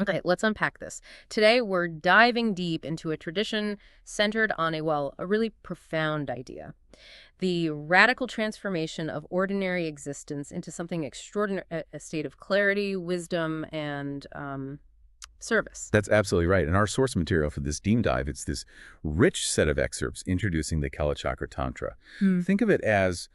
Okay, let's unpack this. Today, we're diving deep into a tradition centered on a really profound idea. The radical transformation of ordinary existence into something extraordinary, a state of clarity, wisdom, and service. That's absolutely right. In our source material for this deep dive, it's this rich set of excerpts introducing the Kalachakra Tantra. Hmm. Think of it as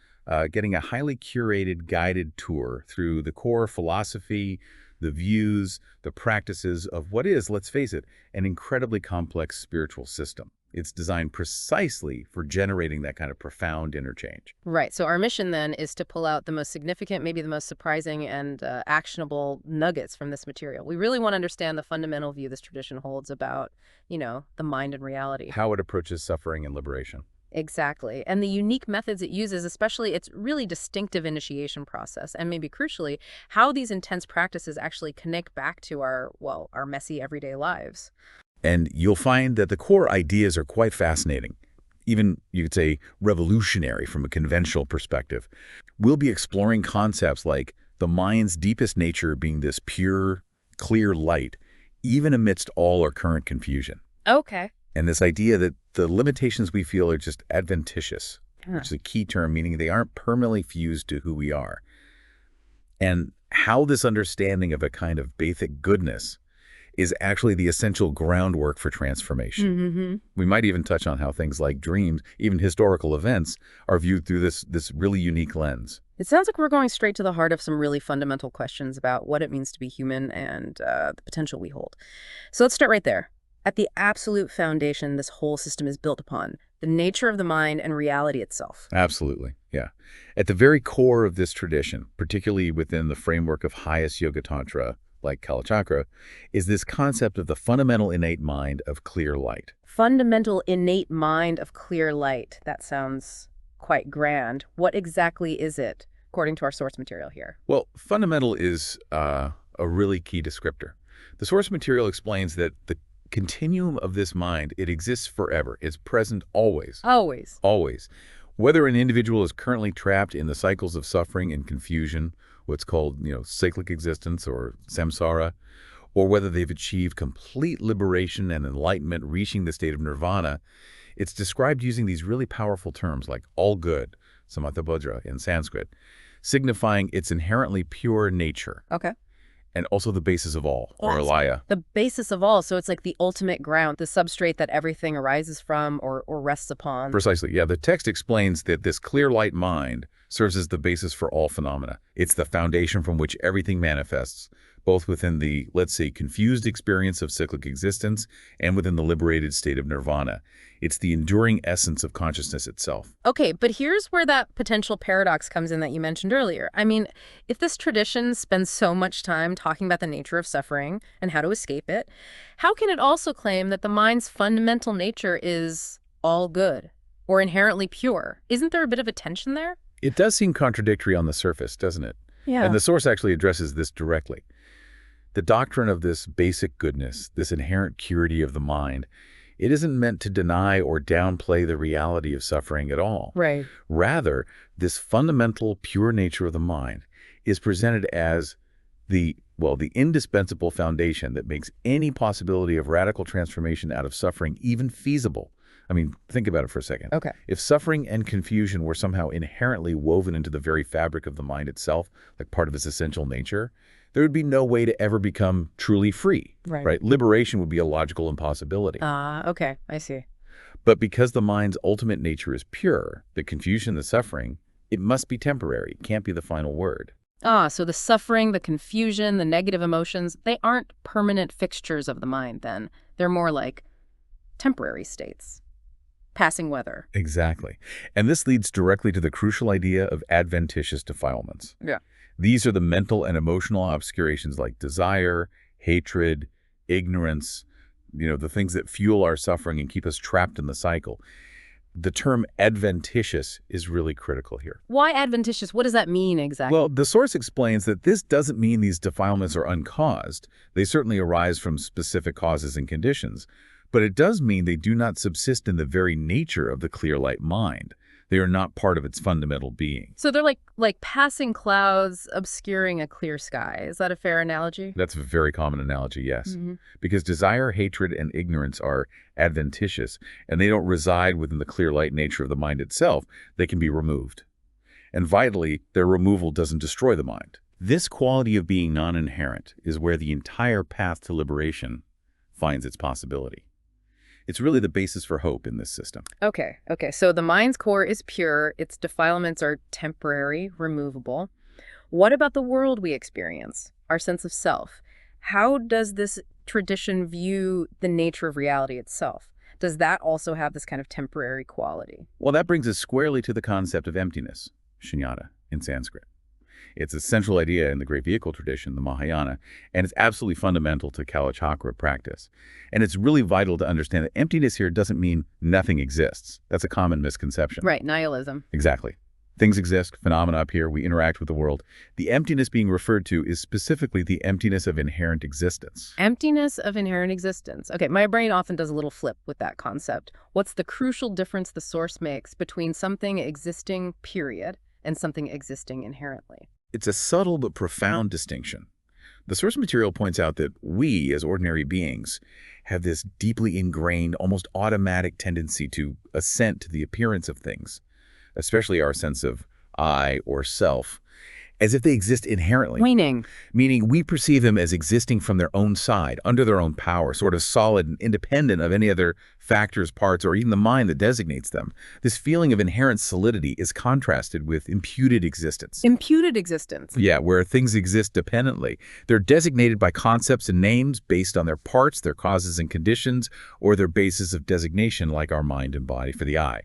getting a highly curated guided tour through the core philosophy, the views, the practices of what is, let's face it, an incredibly complex spiritual system. It's designed precisely for generating that kind of profound interchange. Right. So our mission then is to pull out the most significant, maybe the most surprising and actionable nuggets from this material. We really want to understand the fundamental view this tradition holds about, the mind and reality. How it approaches suffering and liberation. Exactly. And the unique methods it uses, especially its really distinctive initiation process, and maybe crucially, how these intense practices actually connect back to our messy everyday lives. And you'll find that the core ideas are quite fascinating, even, you could say, revolutionary from a conventional perspective. We'll be exploring concepts like the mind's deepest nature being this pure, clear light, even amidst all our current confusion. Okay. And this idea that the limitations we feel are just adventitious, Huh. which is a key term, meaning they aren't permanently fused to who we are. And how this understanding of a kind of basic goodness is actually the essential groundwork for transformation. Mm-hmm. We might even touch on how things like dreams, even historical events, are viewed through this really unique lens. It sounds like we're going straight to the heart of some really fundamental questions about what it means to be human and the potential we hold. So let's start right there. At the absolute foundation this whole system is built upon, the nature of the mind and reality itself. Absolutely, yeah. At the very core of this tradition, particularly within the framework of highest yoga tantra, like Kalachakra, is this concept of the fundamental innate mind of clear light. Fundamental innate mind of clear light. That sounds quite grand. What exactly is it, according to our source material here? Well, fundamental is a really key descriptor. The source material explains that the continuum of this mind, it exists forever. It's present always. Always. Always. Whether an individual is currently trapped in the cycles of suffering and confusion, what's called, cyclic existence or samsara, or whether they've achieved complete liberation and enlightenment, reaching the state of nirvana, it's described using these really powerful terms like all good, samatha in Sanskrit, signifying its inherently pure nature. Okay. And also the basis of all, or Yes. alaya. The basis of all, so it's like the ultimate ground, the substrate that everything arises from or rests upon. Precisely, yeah. The text explains that this clear light mind serves as the basis for all phenomena. It's the foundation from which everything manifests, both within the, let's say, confused experience of cyclic existence and within the liberated state of nirvana. It's the enduring essence of consciousness itself. Okay, but here's where that potential paradox comes in that you mentioned earlier. I mean, if this tradition spends so much time talking about the nature of suffering and how to escape it, how can it also claim that the mind's fundamental nature is all good or inherently pure? Isn't there a bit of a tension there? It does seem contradictory on the surface, doesn't it? Yeah. And the source actually addresses this directly. The doctrine of this basic goodness, this inherent purity of the mind, it isn't meant to deny or downplay the reality of suffering at all. Right. Rather, this fundamental pure nature of the mind is presented as the indispensable foundation that makes any possibility of radical transformation out of suffering even feasible. I mean, think about it for a second. Okay. If suffering and confusion were somehow inherently woven into the very fabric of the mind itself, like part of its essential nature, there would be no way to ever become truly free. Right. Liberation would be a logical impossibility. Okay, I see. But because the mind's ultimate nature is pure, the confusion, the suffering, it must be temporary. It can't be the final word. So the suffering, the confusion, the negative emotions, they aren't permanent fixtures of the mind then. They're more like temporary states. Passing weather. Exactly. And this leads directly to the crucial idea of adventitious defilements. Yeah. These are the mental and emotional obscurations like desire, hatred, ignorance, the things that fuel our suffering and keep us trapped in the cycle. The term adventitious is really critical here. Why adventitious? What does that mean exactly? Well, the source explains that this doesn't mean these defilements are uncaused. They certainly arise from specific causes and conditions. But it does mean they do not subsist in the very nature of the clear light mind. They are not part of its fundamental being. So they're like passing clouds obscuring a clear sky. Is that a fair analogy? That's a very common analogy, yes. Mm-hmm. Because desire, hatred, and ignorance are adventitious, and they don't reside within the clear light nature of the mind itself. They can be removed. And vitally, their removal doesn't destroy the mind. This quality of being non-inherent is where the entire path to liberation finds its possibility. It's really the basis for hope in this system. Okay. So the mind's core is pure. Its defilements are temporary, removable. What about the world we experience, our sense of self? How does this tradition view the nature of reality itself? Does that also have this kind of temporary quality? Well, that brings us squarely to the concept of emptiness, shunyata, in Sanskrit. It's a central idea in the great vehicle tradition, the Mahayana, and it's absolutely fundamental to Kalachakra practice. And it's really vital to understand that emptiness here doesn't mean nothing exists. That's a common misconception. Right, nihilism. Exactly. Things exist, phenomena appear, we interact with the world. The emptiness being referred to is specifically the emptiness of inherent existence. Emptiness of inherent existence. Okay, my brain often does a little flip with that concept. What's the crucial difference the source makes between something existing, period, and something existing inherently? It's a subtle but profound distinction. The source material points out that we, as ordinary beings, have this deeply ingrained, almost automatic tendency to assent to the appearance of things, especially our sense of I or self, as if they exist inherently. Meaning we perceive them as existing from their own side, under their own power, sort of solid and independent of any other factors, parts, or even the mind that designates them. This feeling of inherent solidity is contrasted with imputed existence. Imputed existence? Yeah, where things exist dependently. They're designated by concepts and names based on their parts, their causes and conditions, or their basis of designation like our mind and body for the I.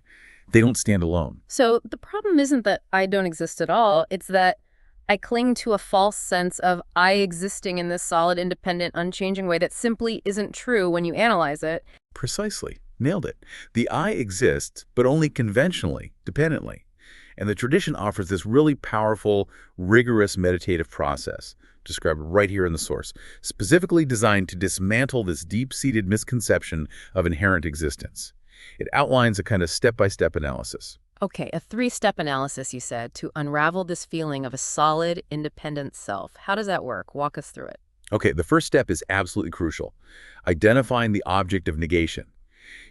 They don't stand alone. So the problem isn't that I don't exist at all, it's that I cling to a false sense of I existing in this solid, independent, unchanging way that simply isn't true when you analyze it. Precisely. Nailed it. The I exists, but only conventionally, dependently. And the tradition offers this really powerful, rigorous meditative process, described right here in the source, specifically designed to dismantle this deep-seated misconception of inherent existence. It outlines a kind of step-by-step analysis. Okay, a 3-step analysis, you said, to unravel this feeling of a solid, independent self. How does that work? Walk us through it. Okay, the first step is absolutely crucial. Identifying the object of negation.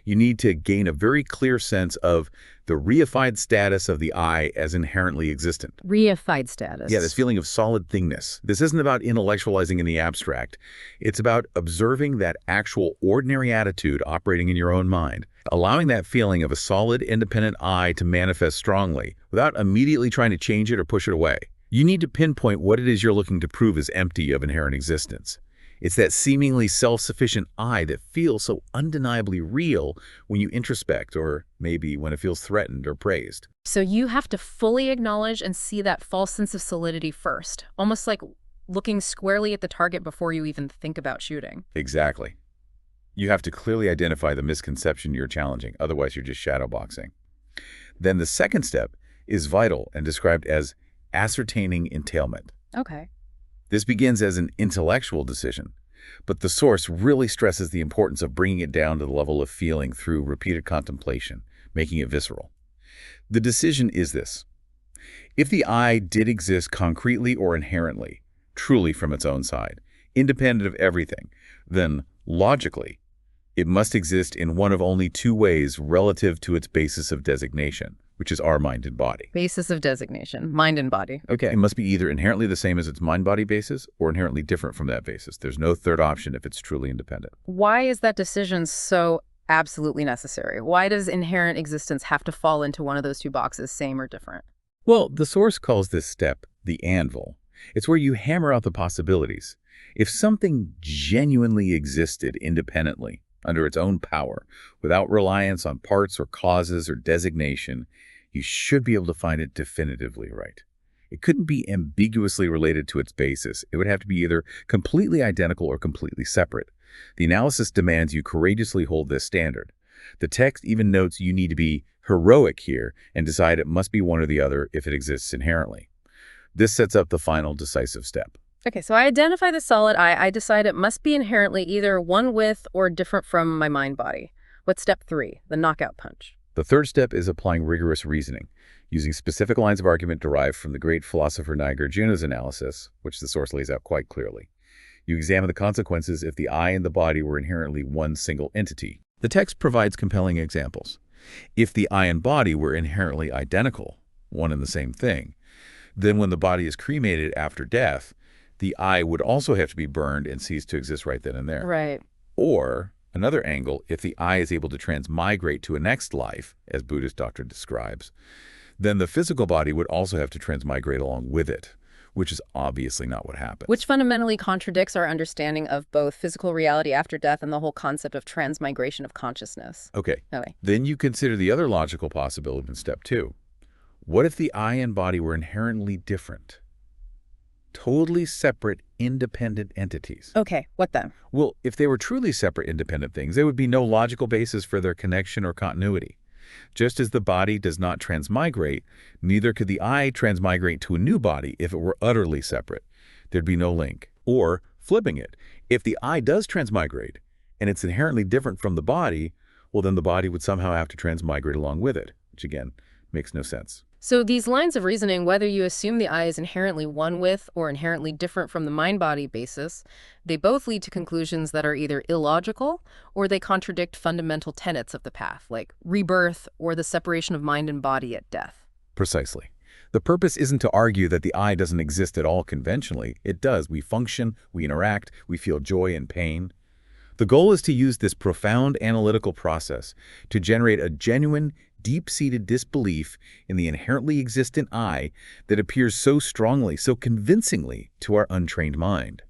You need to gain a very clear sense of the reified status of the I as inherently existent. Reified status. Yeah, this feeling of solid thingness. This isn't about intellectualizing in the abstract. It's about observing that actual ordinary attitude operating in your own mind, allowing that feeling of a solid, independent I to manifest strongly without immediately trying to change it or push it away. You need to pinpoint what it is you're looking to prove is empty of inherent existence. It's that seemingly self-sufficient I that feels so undeniably real when you introspect, or maybe when it feels threatened or praised. So you have to fully acknowledge and see that false sense of solidity first, almost like looking squarely at the target before you even think about shooting. Exactly. You have to clearly identify the misconception you're challenging, otherwise you're just shadowboxing. Then the second step is vital and described as ascertaining entailment. Okay. This begins as an intellectual decision, but the source really stresses the importance of bringing it down to the level of feeling through repeated contemplation, making it visceral. The decision is this: if the I did exist concretely or inherently, truly from its own side, independent of everything, then logically, it must exist in one of only 2 ways relative to its basis of designation, which is our mind and body. Basis of designation, mind and body. Okay. It must be either inherently the same as its mind-body basis or inherently different from that basis. There's no third option if it's truly independent. Why is that decision so absolutely necessary? Why does inherent existence have to fall into one of those 2 boxes, same or different? Well, the source calls this step the anvil. It's where you hammer out the possibilities. If something genuinely existed independently, under its own power, without reliance on parts or causes or designation, you should be able to find it definitively right. It couldn't be ambiguously related to its basis. It would have to be either completely identical or completely separate. The analysis demands you courageously hold this standard. The text even notes you need to be heroic here and decide it must be one or the other if it exists inherently. This sets up the final decisive step. Okay, so I identify the solid I decide it must be inherently either one with or different from my mind-body. What's step 3, the knockout punch? The third step is applying rigorous reasoning, using specific lines of argument derived from the great philosopher Nagarjuna's analysis, which the source lays out quite clearly. You examine the consequences if the I and the body were inherently one single entity. The text provides compelling examples. If the I and body were inherently identical, one and the same thing, then when the body is cremated after death, the I would also have to be burned and cease to exist right then and there. Right. Or, another angle, if the I is able to transmigrate to a next life, as Buddhist doctrine describes, then the physical body would also have to transmigrate along with it, which is obviously not what happens. Which fundamentally contradicts our understanding of both physical reality after death and the whole concept of transmigration of consciousness. Okay. Okay. Then you consider the other logical possibility in step 2. What if the I and body were inherently different? Totally separate, independent entities. Okay, what then? Well, if they were truly separate, independent things, there would be no logical basis for their connection or continuity. Just as the body does not transmigrate, neither could the I transmigrate to a new body if it were utterly separate. There'd be no link. Or, flipping it, if the I does transmigrate, and it's inherently different from the body, well, then the body would somehow have to transmigrate along with it, which again, makes no sense. So these lines of reasoning, whether you assume the I is inherently one with or inherently different from the mind-body basis, they both lead to conclusions that are either illogical or they contradict fundamental tenets of the path, like rebirth or the separation of mind and body at death. Precisely. The purpose isn't to argue that the I doesn't exist at all conventionally. It does. We function, we interact, we feel joy and pain. The goal is to use this profound analytical process to generate a genuine, deep-seated disbelief in the inherently existent I that appears so strongly, so convincingly to our untrained mind.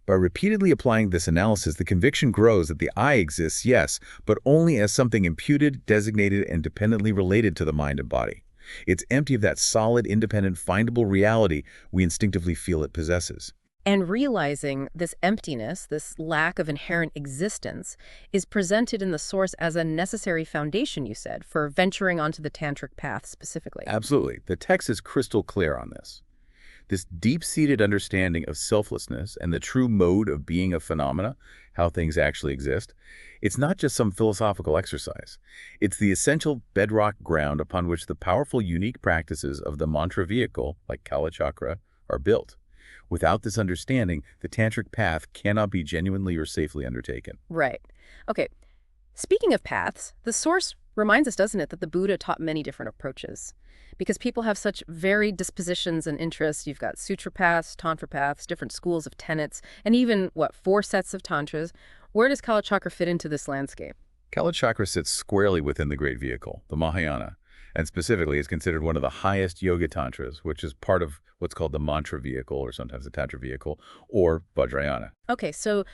By repeatedly applying this analysis, the conviction grows that the I exists, yes, but only as something imputed, designated, and dependently related to the mind and body. It's empty of that solid, independent, findable reality we instinctively feel it possesses. And realizing this emptiness, this lack of inherent existence, is presented in the source as a necessary foundation, you said, for venturing onto the tantric path specifically. Absolutely. The text is crystal clear on this. This deep-seated understanding of selflessness and the true mode of being of phenomena, how things actually exist, it's not just some philosophical exercise. It's the essential bedrock ground upon which the powerful, unique practices of the mantra vehicle, like Kalachakra, are built. Without this understanding, the tantric path cannot be genuinely or safely undertaken. Right. Okay. Speaking of paths, the source reminds us, doesn't it, that the Buddha taught many different approaches. Because people have such varied dispositions and interests. You've got sutra paths, tantra paths, different schools of tenets, and even, 4 sets of tantras. Where does Kalachakra fit into this landscape? Kalachakra sits squarely within the great vehicle, the Mahayana, and specifically is considered one of the highest yoga tantras, which is part of what's called the mantra vehicle, or sometimes the tantra vehicle, or Vajrayana. Okay, so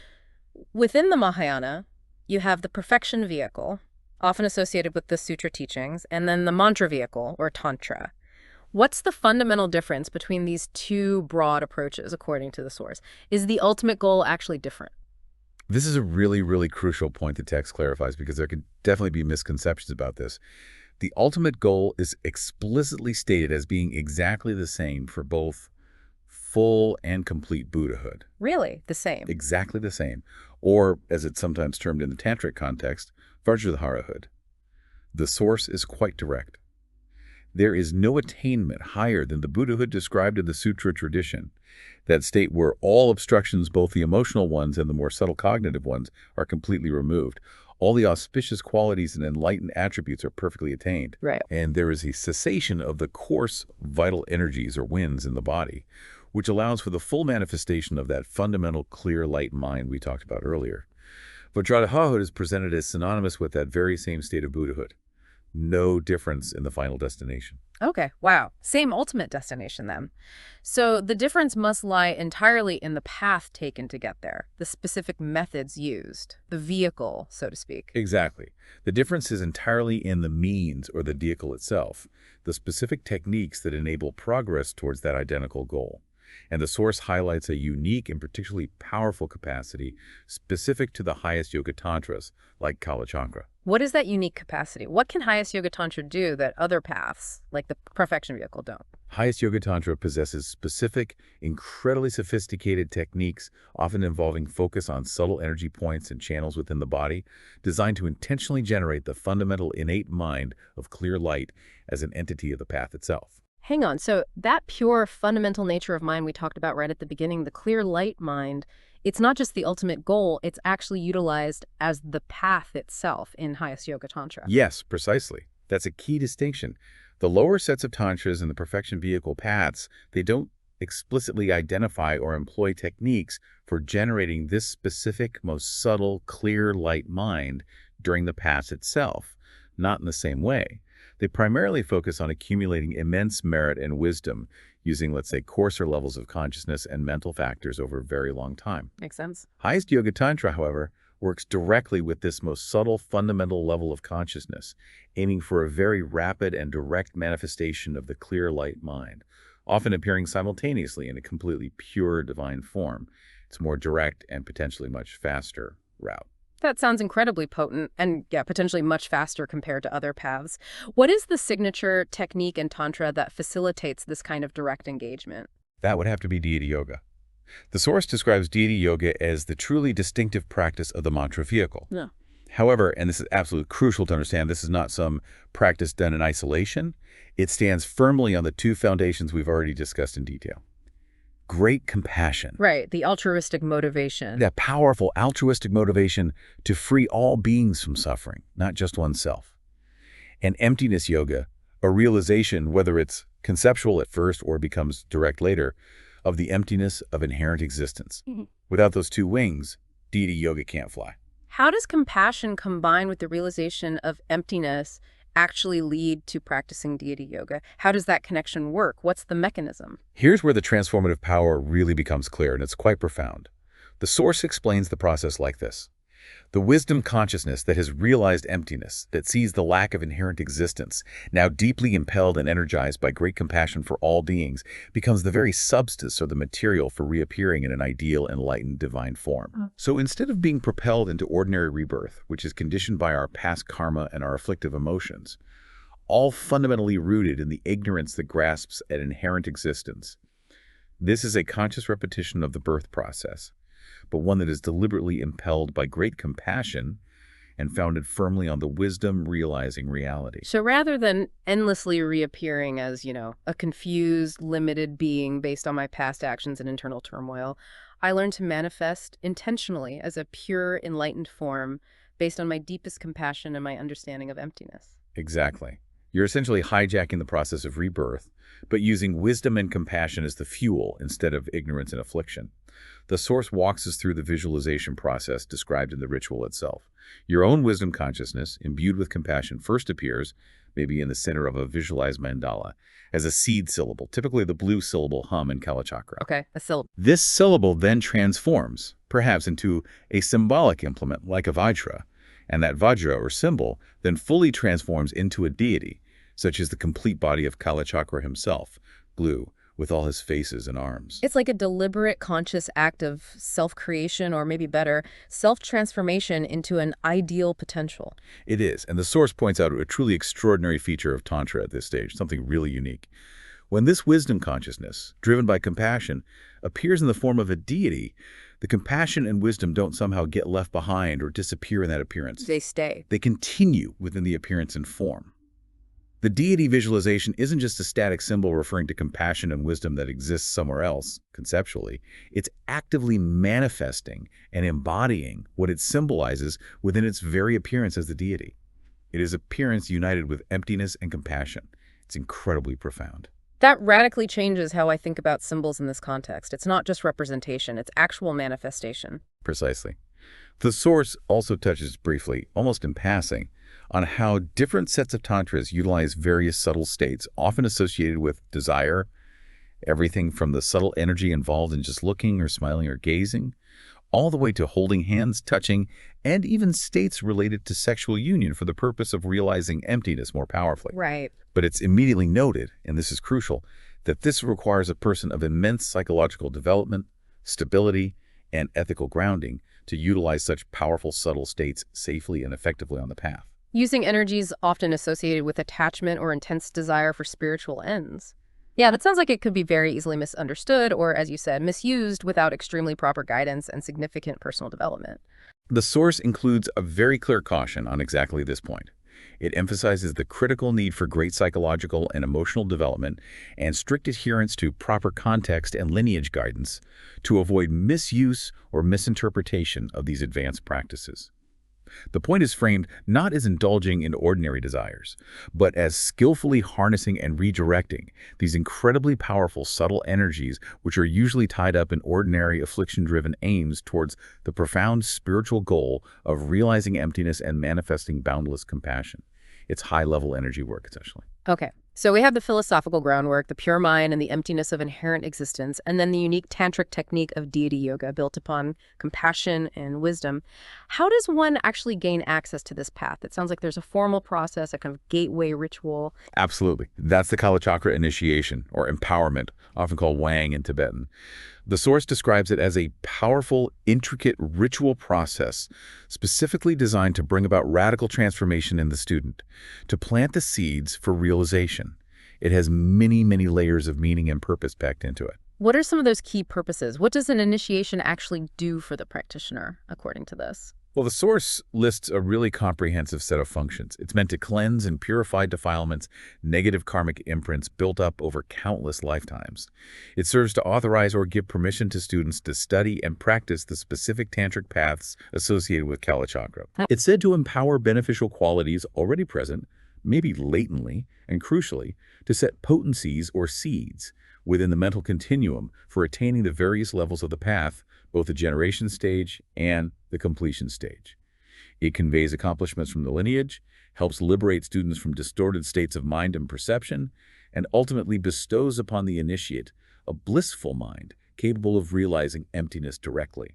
within the Mahayana, you have the perfection vehicle, often associated with the sutra teachings, and then the mantra vehicle, or tantra. What's the fundamental difference between these two broad approaches, according to the source? Is the ultimate goal actually different? This is a really, really crucial point the text clarifies, because there could definitely be misconceptions about this. The ultimate goal is explicitly stated as being exactly the same for both full and complete Buddhahood. Really? The same? Exactly the same. Or, as it's sometimes termed in the tantric context, Vajradharahood. The source is quite direct. There is no attainment higher than the Buddhahood described in the sutra tradition, that state where all obstructions, both the emotional ones and the more subtle cognitive ones, are completely removed. All the auspicious qualities and enlightened attributes are perfectly attained. Right. And there is a cessation of the coarse vital energies or winds in the body, which allows for the full manifestation of that fundamental clear light mind we talked about earlier. Vajradharahood is presented as synonymous with that very same state of Buddhahood. No difference in the final destination. Okay, wow. Same ultimate destination then. So the difference must lie entirely in the path taken to get there, the specific methods used, the vehicle, so to speak. Exactly. The difference is entirely in the means or the vehicle itself, the specific techniques that enable progress towards that identical goal. And the source highlights a unique and particularly powerful capacity specific to the highest yoga tantras, like Kalachakra. What is that unique capacity? What can highest yoga tantra do that other paths, like the perfection vehicle, don't? Highest Yoga Tantra possesses specific, incredibly sophisticated techniques, often involving focus on subtle energy points and channels within the body, designed to intentionally generate the fundamental innate mind of clear light as an entity of the path itself. Hang on. So that pure fundamental nature of mind we talked about right at the beginning, the clear light mind, it's not just the ultimate goal, it's actually utilized as the path itself in highest yoga tantra. Yes, precisely. That's a key distinction. The lower sets of tantras and the perfection vehicle paths, they don't explicitly identify or employ techniques for generating this specific, most subtle, clear light mind during the path itself, not in the same way. They primarily focus on accumulating immense merit and wisdom using, let's say, coarser levels of consciousness and mental factors over a very long time. Makes sense. Highest Yoga Tantra, however, works directly with this most subtle, fundamental level of consciousness, aiming for a very rapid and direct manifestation of the clear light mind, often appearing simultaneously in a completely pure divine form. It's a more direct and potentially much faster route. That sounds incredibly potent and, yeah, potentially much faster compared to other paths. What is the signature technique in Tantra that facilitates this kind of direct engagement? That would have to be Deity Yoga. The source describes Deity Yoga as the truly distinctive practice of the mantra vehicle. Yeah. However, and this is absolutely crucial to understand, this is not some practice done in isolation. It stands firmly on the two foundations we've already discussed in detail. Great compassion. Right, the altruistic motivation. That powerful altruistic motivation to free all beings from suffering, not just oneself. And emptiness yoga, a realization, whether it's conceptual at first or becomes direct later, of the emptiness of inherent existence. Without those two wings, deity yoga can't fly. How does compassion combined with the realization of emptiness actually lead to practicing deity yoga? How does that connection work? What's the mechanism? Here's where the transformative power really becomes clear, and it's quite profound. The source explains the process like this. The wisdom consciousness that has realized emptiness, that sees the lack of inherent existence, now deeply impelled and energized by great compassion for all beings, becomes the very substance or the material for reappearing in an ideal, enlightened, divine form. So instead of being propelled into ordinary rebirth, which is conditioned by our past karma and our afflictive emotions, all fundamentally rooted in the ignorance that grasps at inherent existence, this is a conscious repetition of the birth process, but one that is deliberately impelled by great compassion and founded firmly on the wisdom realizing reality. So rather than endlessly reappearing as, a confused, limited being based on my past actions and internal turmoil, I learned to manifest intentionally as a pure, enlightened form based on my deepest compassion and my understanding of emptiness. Exactly. You're essentially hijacking the process of rebirth, but using wisdom and compassion as the fuel instead of ignorance and affliction. The source walks us through the visualization process described in the ritual itself. Your own wisdom consciousness, imbued with compassion, first appears, maybe in the center of a visualized mandala, as a seed syllable, typically the blue syllable hum in Kalachakra. Okay, a syllable. This syllable then transforms, perhaps into a symbolic implement like a vajra, and that vajra or symbol then fully transforms into a deity, such as the complete body of Kalachakra himself, blue, with all his faces and arms. It's like a deliberate, conscious act of self-creation, or maybe better, self-transformation into an ideal potential. It is, and the source points out a truly extraordinary feature of Tantra at this stage, something really unique. When this wisdom consciousness, driven by compassion, appears in the form of a deity, the compassion and wisdom don't somehow get left behind or disappear in that appearance. They stay. They continue within the appearance and form. The deity visualization isn't just a static symbol referring to compassion and wisdom that exists somewhere else, conceptually. It's actively manifesting and embodying what it symbolizes within its very appearance as the deity. It is appearance united with emptiness and compassion. It's incredibly profound. That radically changes how I think about symbols in this context. It's not just representation, it's actual manifestation. Precisely. The source also touches briefly, almost in passing, on how different sets of tantras utilize various subtle states, often associated with desire, everything from the subtle energy involved in just looking or smiling or gazing, all the way to holding hands, touching, and even states related to sexual union for the purpose of realizing emptiness more powerfully. Right. But it's immediately noted, and this is crucial, that this requires a person of immense psychological development, stability, and ethical grounding to utilize such powerful, subtle states safely and effectively on the path. Using energies often associated with attachment or intense desire for spiritual ends. Yeah, that sounds like it could be very easily misunderstood or, as you said, misused without extremely proper guidance and significant personal development. The source includes a very clear caution on exactly this point. It emphasizes the critical need for great psychological and emotional development and strict adherence to proper context and lineage guidance to avoid misuse or misinterpretation of these advanced practices. The point is framed not as indulging in ordinary desires, but as skillfully harnessing and redirecting these incredibly powerful subtle energies which are usually tied up in ordinary affliction-driven aims towards the profound spiritual goal of realizing emptiness and manifesting boundless compassion. It's high-level energy work, essentially. Okay, so we have the philosophical groundwork, the pure mind and the emptiness of inherent existence, and then the unique tantric technique of deity yoga built upon compassion and wisdom. How does one actually gain access to this path? It sounds like there's a formal process, a kind of gateway ritual. Absolutely. That's the Kalachakra initiation, or empowerment, often called Wang in Tibetan. The source describes it as a powerful, intricate ritual process specifically designed to bring about radical transformation in the student, to plant the seeds for realization. It has many, many layers of meaning and purpose packed into it. What are some of those key purposes? What does an initiation actually do for the practitioner, according to this? Well, the source lists a really comprehensive set of functions. It's meant to cleanse and purify defilements, negative karmic imprints built up over countless lifetimes. It serves to authorize or give permission to students to study and practice the specific tantric paths associated with Kalachakra. It's said to empower beneficial qualities already present, maybe latently, and crucially, to set potencies or seeds within the mental continuum for attaining the various levels of the path, both the generation stage and the completion stage. It conveys accomplishments from the lineage, helps liberate students from distorted states of mind and perception, and ultimately bestows upon the initiate a blissful mind capable of realizing emptiness directly.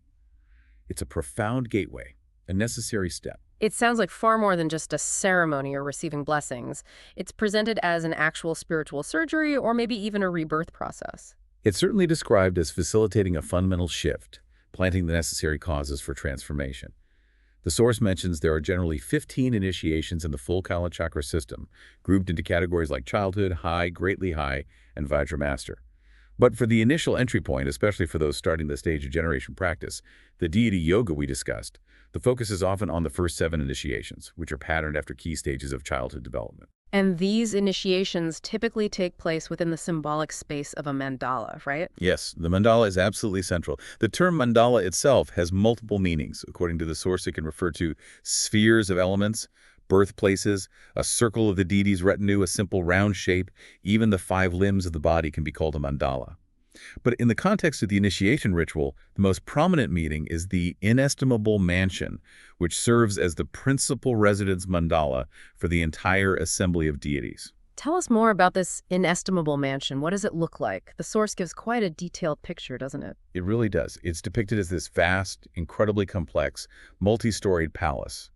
It's a profound gateway, a necessary step. It sounds like far more than just a ceremony or receiving blessings. It's presented as an actual spiritual surgery or maybe even a rebirth process. It's certainly described as facilitating a fundamental shift, planting the necessary causes for transformation. The source mentions there are generally 15 initiations in the full Kalachakra system, grouped into categories like childhood, high, greatly high, and Vajramaster. But for the initial entry point, especially for those starting the stage of generation practice, the deity yoga we discussed, the focus is often on the first 7 initiations, which are patterned after key stages of childhood development. And these initiations typically take place within the symbolic space of a mandala, right? Yes, the mandala is absolutely central. The term mandala itself has multiple meanings. According to the source, it can refer to spheres of elements, birthplaces, a circle of the deity's retinue, a simple round shape. Even the 5 limbs of the body can be called a mandala. But in the context of the initiation ritual, the most prominent meaning is the inestimable mansion, which serves as the principal residence mandala for the entire assembly of deities. Tell us more about this inestimable mansion. What does it look like? The source gives quite a detailed picture, doesn't it? It really does. It's depicted as this vast, incredibly complex, multi-storied palace.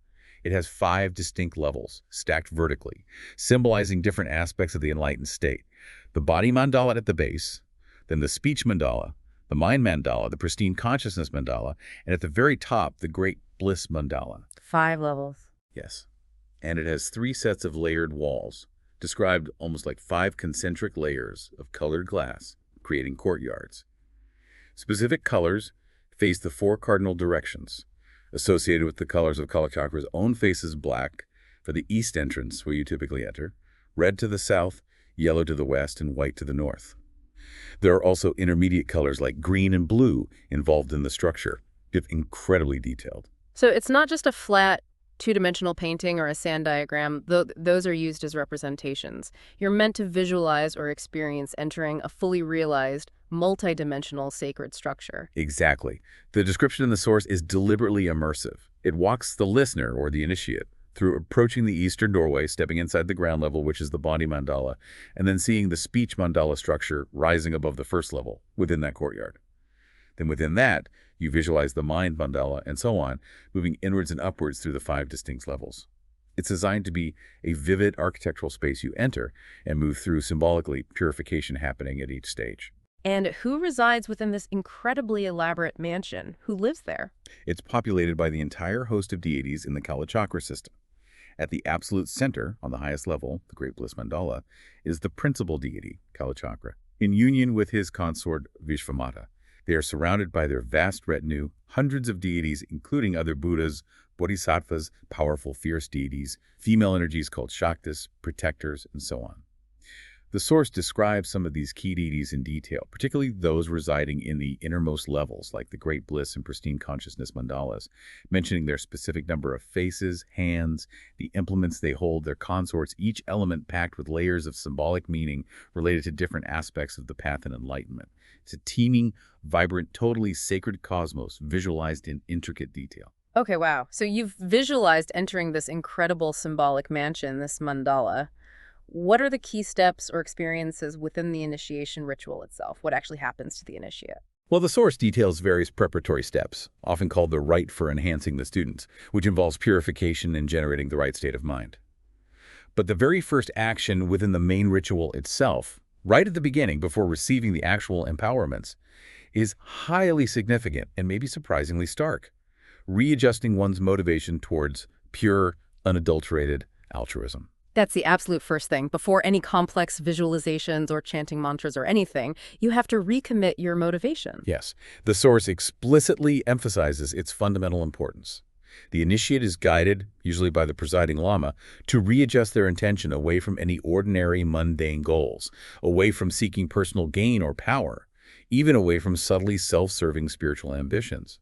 It has 5 distinct levels, stacked vertically, symbolizing different aspects of the enlightened state. The body mandala at the base, then the speech mandala, the mind mandala, the pristine consciousness mandala, and at the very top, the great bliss mandala. 5 levels. Yes. And it has 3 sets of layered walls, described almost like 5 concentric layers of colored glass, creating courtyards. Specific colors face the 4 cardinal directions. Associated with the colors of Kalachakra's own face is black for the east entrance, where you typically enter, red to the south, yellow to the west, and white to the north. There are also intermediate colors like green and blue involved in the structure, if incredibly detailed. So it's not just a flat, 2-dimensional painting or a sand diagram, though those are used as representations. You're meant to visualize or experience entering a fully realized, multi-dimensional sacred structure. Exactly. The description in the source is deliberately immersive. It walks the listener, or the initiate, through approaching the eastern doorway, stepping inside the ground level, which is the body mandala, and then seeing the speech mandala structure rising above the first level within that courtyard. Then within that, you visualize the mind mandala and so on, moving inwards and upwards through the 5 distinct levels. It's designed to be a vivid architectural space you enter and move through symbolically, purification happening at each stage. And who resides within this incredibly elaborate mansion? Who lives there? It's populated by the entire host of deities in the Kalachakra system. At the absolute center, on the highest level, the Great Bliss Mandala, is the principal deity, Kalachakra, in union with his consort Vishvamata. They are surrounded by their vast retinue, hundreds of deities, including other Buddhas, Bodhisattvas, powerful, fierce deities, female energies called Shaktis, protectors, and so on. The source describes some of these key deities in detail, particularly those residing in the innermost levels, like the Great Bliss and Pristine Consciousness mandalas, mentioning their specific number of faces, hands, the implements they hold, their consorts, each element packed with layers of symbolic meaning related to different aspects of the path and enlightenment. It's a teeming, vibrant, totally sacred cosmos visualized in intricate detail. Okay, wow. So you've visualized entering this incredible symbolic mansion, this mandala. What are the key steps or experiences within the initiation ritual itself? What actually happens to the initiate? Well, the source details various preparatory steps, often called the rite for enhancing the students, which involves purification and generating the right state of mind. But the very first action within the main ritual itself, right at the beginning before receiving the actual empowerments, is highly significant and maybe surprisingly stark. Readjusting one's motivation towards pure, unadulterated altruism. That's the absolute first thing. Before any complex visualizations or chanting mantras or anything, you have to recommit your motivation. Yes, the source explicitly emphasizes its fundamental importance. The initiate is guided, usually by the presiding lama, to readjust their intention away from any ordinary, mundane goals, away from seeking personal gain or power, even away from subtly self-serving spiritual ambitions.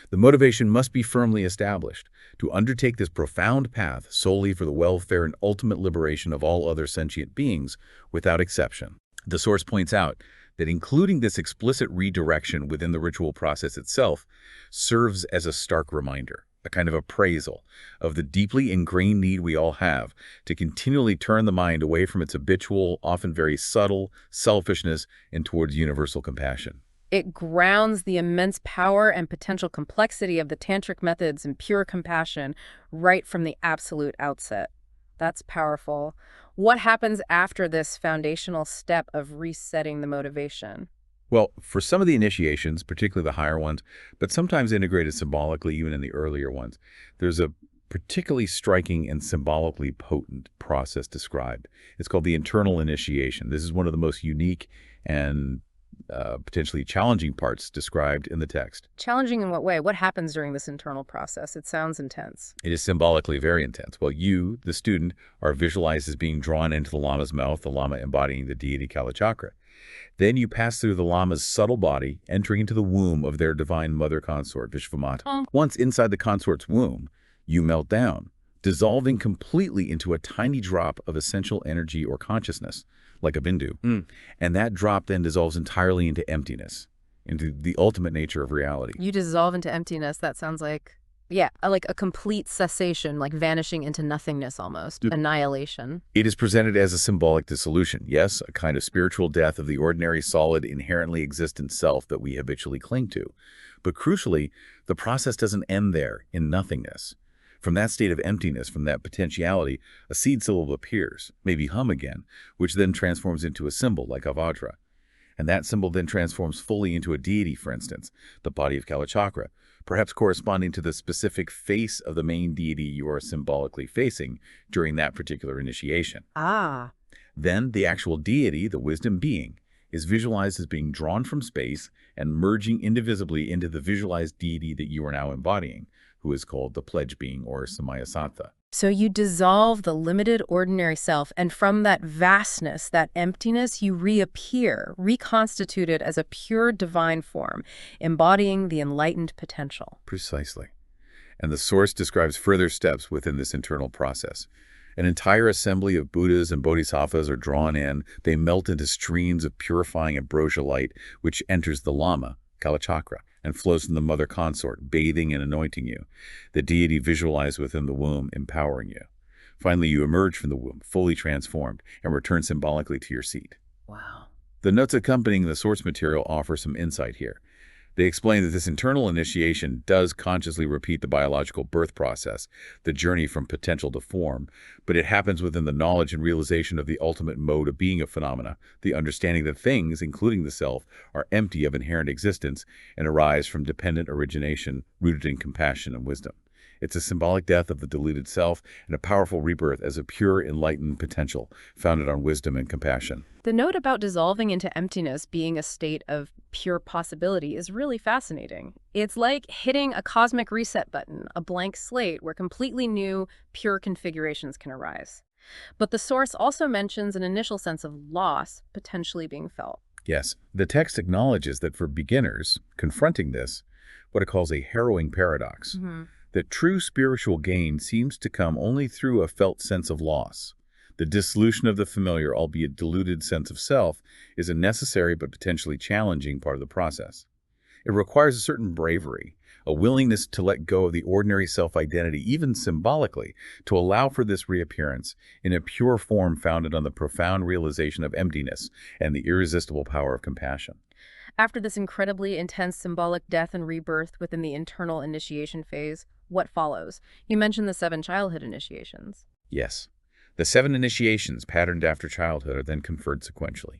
The motivation must be firmly established to undertake this profound path solely for the welfare and ultimate liberation of all other sentient beings, without exception. The source points out that including this explicit redirection within the ritual process itself serves as a stark reminder, a kind of appraisal of the deeply ingrained need we all have to continually turn the mind away from its habitual, often very subtle, selfishness and towards universal compassion. It grounds the immense power and potential complexity of the tantric methods in pure compassion right from the absolute outset. That's powerful. What happens after this foundational step of resetting the motivation? Well, for some of the initiations, particularly the higher ones, but sometimes integrated symbolically even in the earlier ones, there's a particularly striking and symbolically potent process described. It's called the internal initiation. This is one of the most unique and potentially challenging parts described in the text. Challenging in what way? What happens during this internal process? It sounds intense. It is symbolically very intense. Well, you, the student, are visualized as being drawn into the Lama's mouth, the Lama embodying the deity Kalachakra. Then you pass through the Lama's subtle body, entering into the womb of their divine mother consort, Vishvamata. Once inside the consort's womb, you melt down, dissolving completely into a tiny drop of essential energy or consciousness, like a bindu. And that drop then dissolves entirely into emptiness, into the ultimate nature of reality. You dissolve into emptiness. That sounds like, yeah, like a complete cessation, like vanishing into nothingness almost, annihilation. It is presented as a symbolic dissolution, yes, a kind of spiritual death of the ordinary, solid, inherently existent self that we habitually cling to. But crucially, the process doesn't end there, in nothingness. From that state of emptiness, from that potentiality, a seed syllable appears, maybe hum again, which then transforms into a symbol like Avadra. And that symbol then transforms fully into a deity, for instance, the body of Kalachakra, perhaps corresponding to the specific face of the main deity you are symbolically facing during that particular initiation. Ah. Then the actual deity, the wisdom being, is visualized as being drawn from space and merging indivisibly into the visualized deity that you are now embodying, who is called the pledge being or Samaya-sattva. So you dissolve the limited ordinary self, and from that vastness, that emptiness, you reappear, reconstituted as a pure divine form, embodying the enlightened potential. Precisely. And the source describes further steps within this internal process. An entire assembly of Buddhas and Bodhisattvas are drawn in. They melt into streams of purifying ambrosia light, which enters the Lama, Kalachakra, and flows from the mother consort, bathing and anointing you. The deity visualized within the womb, empowering you. Finally, you emerge from the womb, fully transformed, and return symbolically to your seat. Wow. The notes accompanying the source material offer some insight here. They explain that this internal initiation does consciously repeat the biological birth process, the journey from potential to form, but it happens within the knowledge and realization of the ultimate mode of being a phenomena, the understanding that things, including the self, are empty of inherent existence and arise from dependent origination rooted in compassion and wisdom. It's a symbolic death of the diluted self and a powerful rebirth as a pure, enlightened potential founded on wisdom and compassion. The note about dissolving into emptiness being a state of pure possibility is really fascinating. It's like hitting a cosmic reset button, a blank slate where completely new, pure configurations can arise. But the source also mentions an initial sense of loss potentially being felt. Yes, the text acknowledges that for beginners, confronting this, what it calls a harrowing paradox, that true spiritual gain seems to come only through a felt sense of loss. The dissolution of the familiar, albeit diluted sense of self, is a necessary but potentially challenging part of the process. It requires a certain bravery, a willingness to let go of the ordinary self-identity, even symbolically, to allow for this reappearance in a pure form founded on the profound realization of emptiness and the irresistible power of compassion. After this incredibly intense symbolic death and rebirth within the internal initiation phase, what follows? You mentioned the 7 childhood initiations. Yes. The 7 initiations patterned after childhood are then conferred sequentially.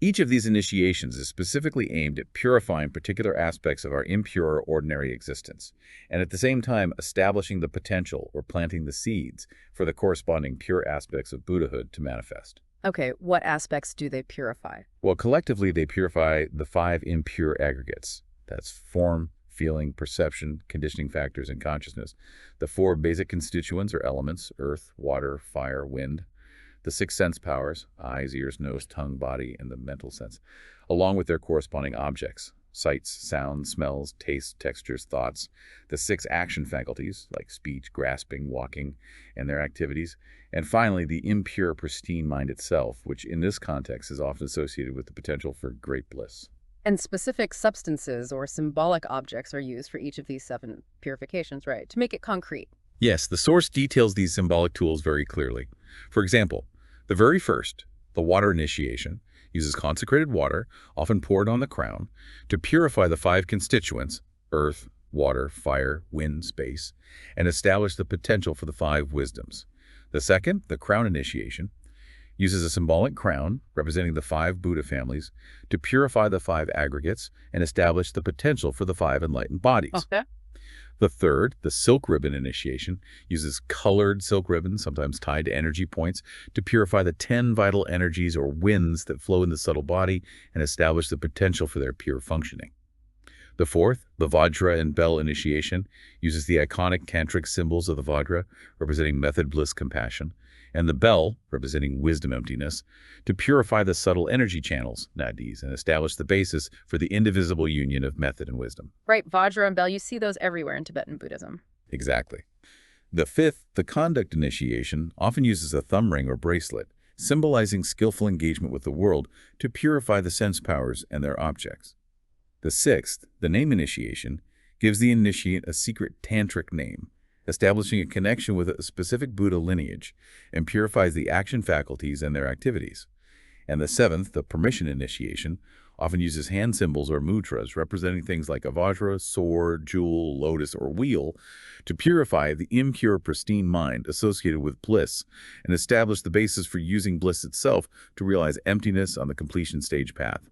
Each of these initiations is specifically aimed at purifying particular aspects of our impure or ordinary existence, and at the same time establishing the potential or planting the seeds for the corresponding pure aspects of Buddhahood to manifest. Okay, what aspects do they purify? Well, collectively, they purify the 5 impure aggregates. That's form, feeling, perception, conditioning factors, and consciousness. The 4 basic constituents or elements, earth, water, fire, wind. The 6 sense powers, eyes, ears, nose, tongue, body, and the mental sense, along with their corresponding objects, sights, sounds, smells, tastes, textures, thoughts. The 6 action faculties, like speech, grasping, walking, and their activities. And finally, the impure, pristine mind itself, which in this context is often associated with the potential for great bliss. And specific substances or symbolic objects are used for each of these 7 purifications, right? To make it concrete. Yes, the source details these symbolic tools very clearly. For example, the very first, the water initiation, uses consecrated water, often poured on the crown, to purify the 5 constituents, earth, water, fire, wind, space, and establish the potential for the 5 wisdoms. The second, the crown initiation, uses a symbolic crown representing the 5 Buddha families to purify the 5 aggregates and establish the potential for the 5 enlightened bodies. Okay. The third, the silk ribbon initiation, uses colored silk ribbons, sometimes tied to energy points, to purify the 10 vital energies or winds that flow in the subtle body and establish the potential for their pure functioning. The fourth, the Vajra and Bell initiation, uses the iconic tantric symbols of the Vajra, representing method, bliss, compassion, and the Bell, representing wisdom, emptiness, to purify the subtle energy channels, nadis, and establish the basis for the indivisible union of method and wisdom. Right, Vajra and Bell, you see those everywhere in Tibetan Buddhism. Exactly. The fifth, the conduct initiation, often uses a thumb ring or bracelet, symbolizing skillful engagement with the world to purify the sense powers and their objects. The sixth, the name initiation, gives the initiate a secret tantric name, establishing a connection with a specific Buddha lineage, and purifies the action faculties and their activities. And the seventh, the permission initiation, often uses hand symbols or mudras representing things like a vajra, sword, jewel, lotus, or wheel to purify the impure, pristine mind associated with bliss and establish the basis for using bliss itself to realize emptiness on the completion stage path.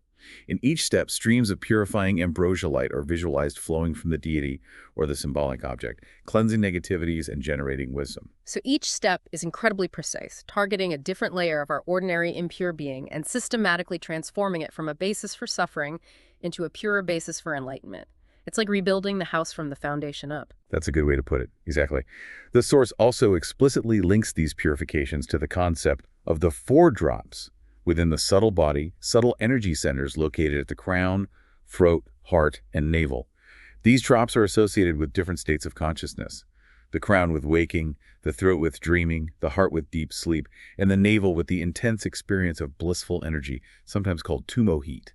In each step, streams of purifying ambrosia light are visualized flowing from the deity or the symbolic object, cleansing negativities and generating wisdom. So each step is incredibly precise, targeting a different layer of our ordinary impure being and systematically transforming it from a basis for suffering into a purer basis for enlightenment. It's like rebuilding the house from the foundation up. That's a good way to put it. Exactly. The source also explicitly links these purifications to the concept of the 4 drops within the subtle body, subtle energy centers located at the crown, throat, heart, and navel. These drops are associated with different states of consciousness. The crown with waking, the throat with dreaming, the heart with deep sleep, and the navel with the intense experience of blissful energy, sometimes called tumo heat.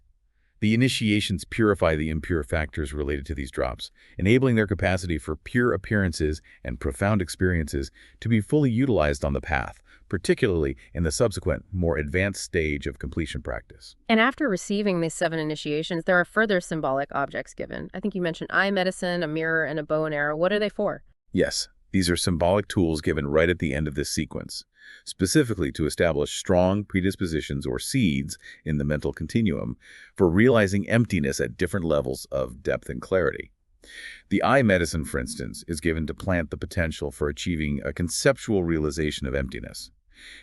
The initiations purify the impure factors related to these drops, enabling their capacity for pure appearances and profound experiences to be fully utilized on the path, particularly in the subsequent, more advanced stage of completion practice. And after receiving these 7 initiations, there are further symbolic objects given. I think you mentioned eye medicine, a mirror, and a bow and arrow. What are they for? Yes, these are symbolic tools given right at the end of this sequence, specifically to establish strong predispositions or seeds in the mental continuum for realizing emptiness at different levels of depth and clarity. The eye medicine, for instance, is given to plant the potential for achieving a conceptual realization of emptiness.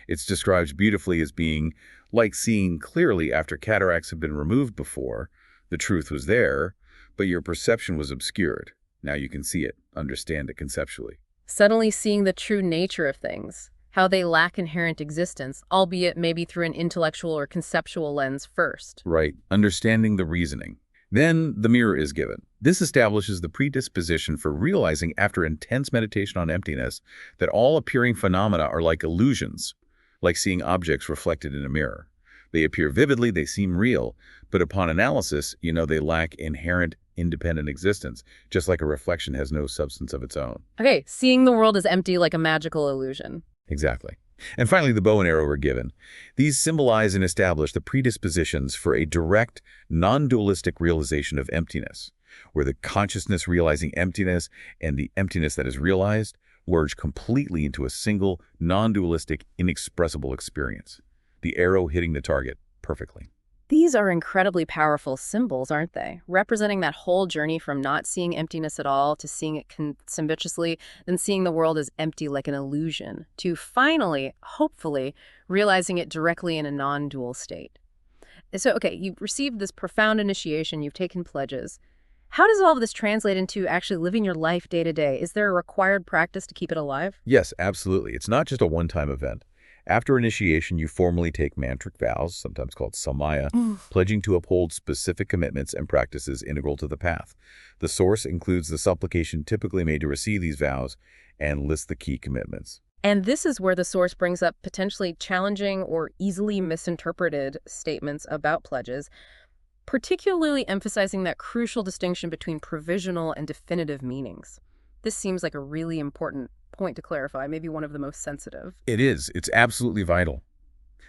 It's described beautifully as being like seeing clearly after cataracts have been removed before. The truth was there, but your perception was obscured. Now you can see it, understand it conceptually. Suddenly seeing the true nature of things, how they lack inherent existence, albeit maybe through an intellectual or conceptual lens first. Right, understanding the reasoning. Then the mirror is given. This establishes the predisposition for realizing after intense meditation on emptiness that all appearing phenomena are like illusions, like seeing objects reflected in a mirror. They appear vividly, they seem real, but upon analysis, you know they lack inherent independent existence, just like a reflection has no substance of its own. Okay, seeing the world as empty like a magical illusion. Exactly. And finally, the bow and arrow are given. These symbolize and establish the predispositions for a direct, non-dualistic realization of emptiness, where the consciousness realizing emptiness and the emptiness that is realized merge completely into a single, non-dualistic, inexpressible experience. The arrow hitting the target perfectly. These are incredibly powerful symbols, aren't they? Representing that whole journey from not seeing emptiness at all to seeing it symbiotically, then seeing the world as empty like an illusion, to finally, hopefully, realizing it directly in a non-dual state. So, okay, you've received this profound initiation, you've taken pledges. How does all of this translate into actually living your life day to day? Is there a required practice to keep it alive? Yes, absolutely. It's not just a one-time event. After initiation, you formally take mantric vows, sometimes called samaya, pledging to uphold specific commitments and practices integral to the path. The source includes the supplication typically made to receive these vows and lists the key commitments. And this is where the source brings up potentially challenging or easily misinterpreted statements about pledges, particularly emphasizing that crucial distinction between provisional and definitive meanings. This seems like a really important point to clarify, maybe one of the most sensitive. It is. It's absolutely vital.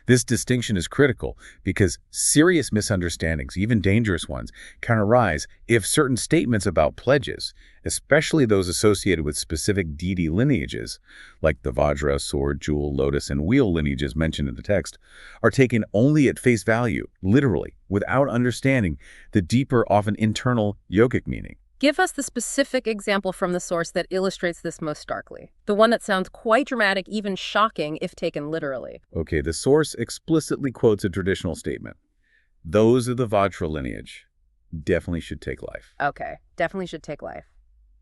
This distinction is critical because serious misunderstandings, even dangerous ones, can arise if certain statements about pledges, especially those associated with specific deity lineages, like the Vajra, sword, jewel, lotus, and wheel lineages mentioned in the text, are taken only at face value, literally, without understanding the deeper, often internal yogic meaning. Give us the specific example from the source that illustrates this most starkly. The one that sounds quite dramatic, even shocking, if taken literally. Okay, the source explicitly quotes a traditional statement. Those of the Vajra lineage definitely should take life. Okay, definitely should take life.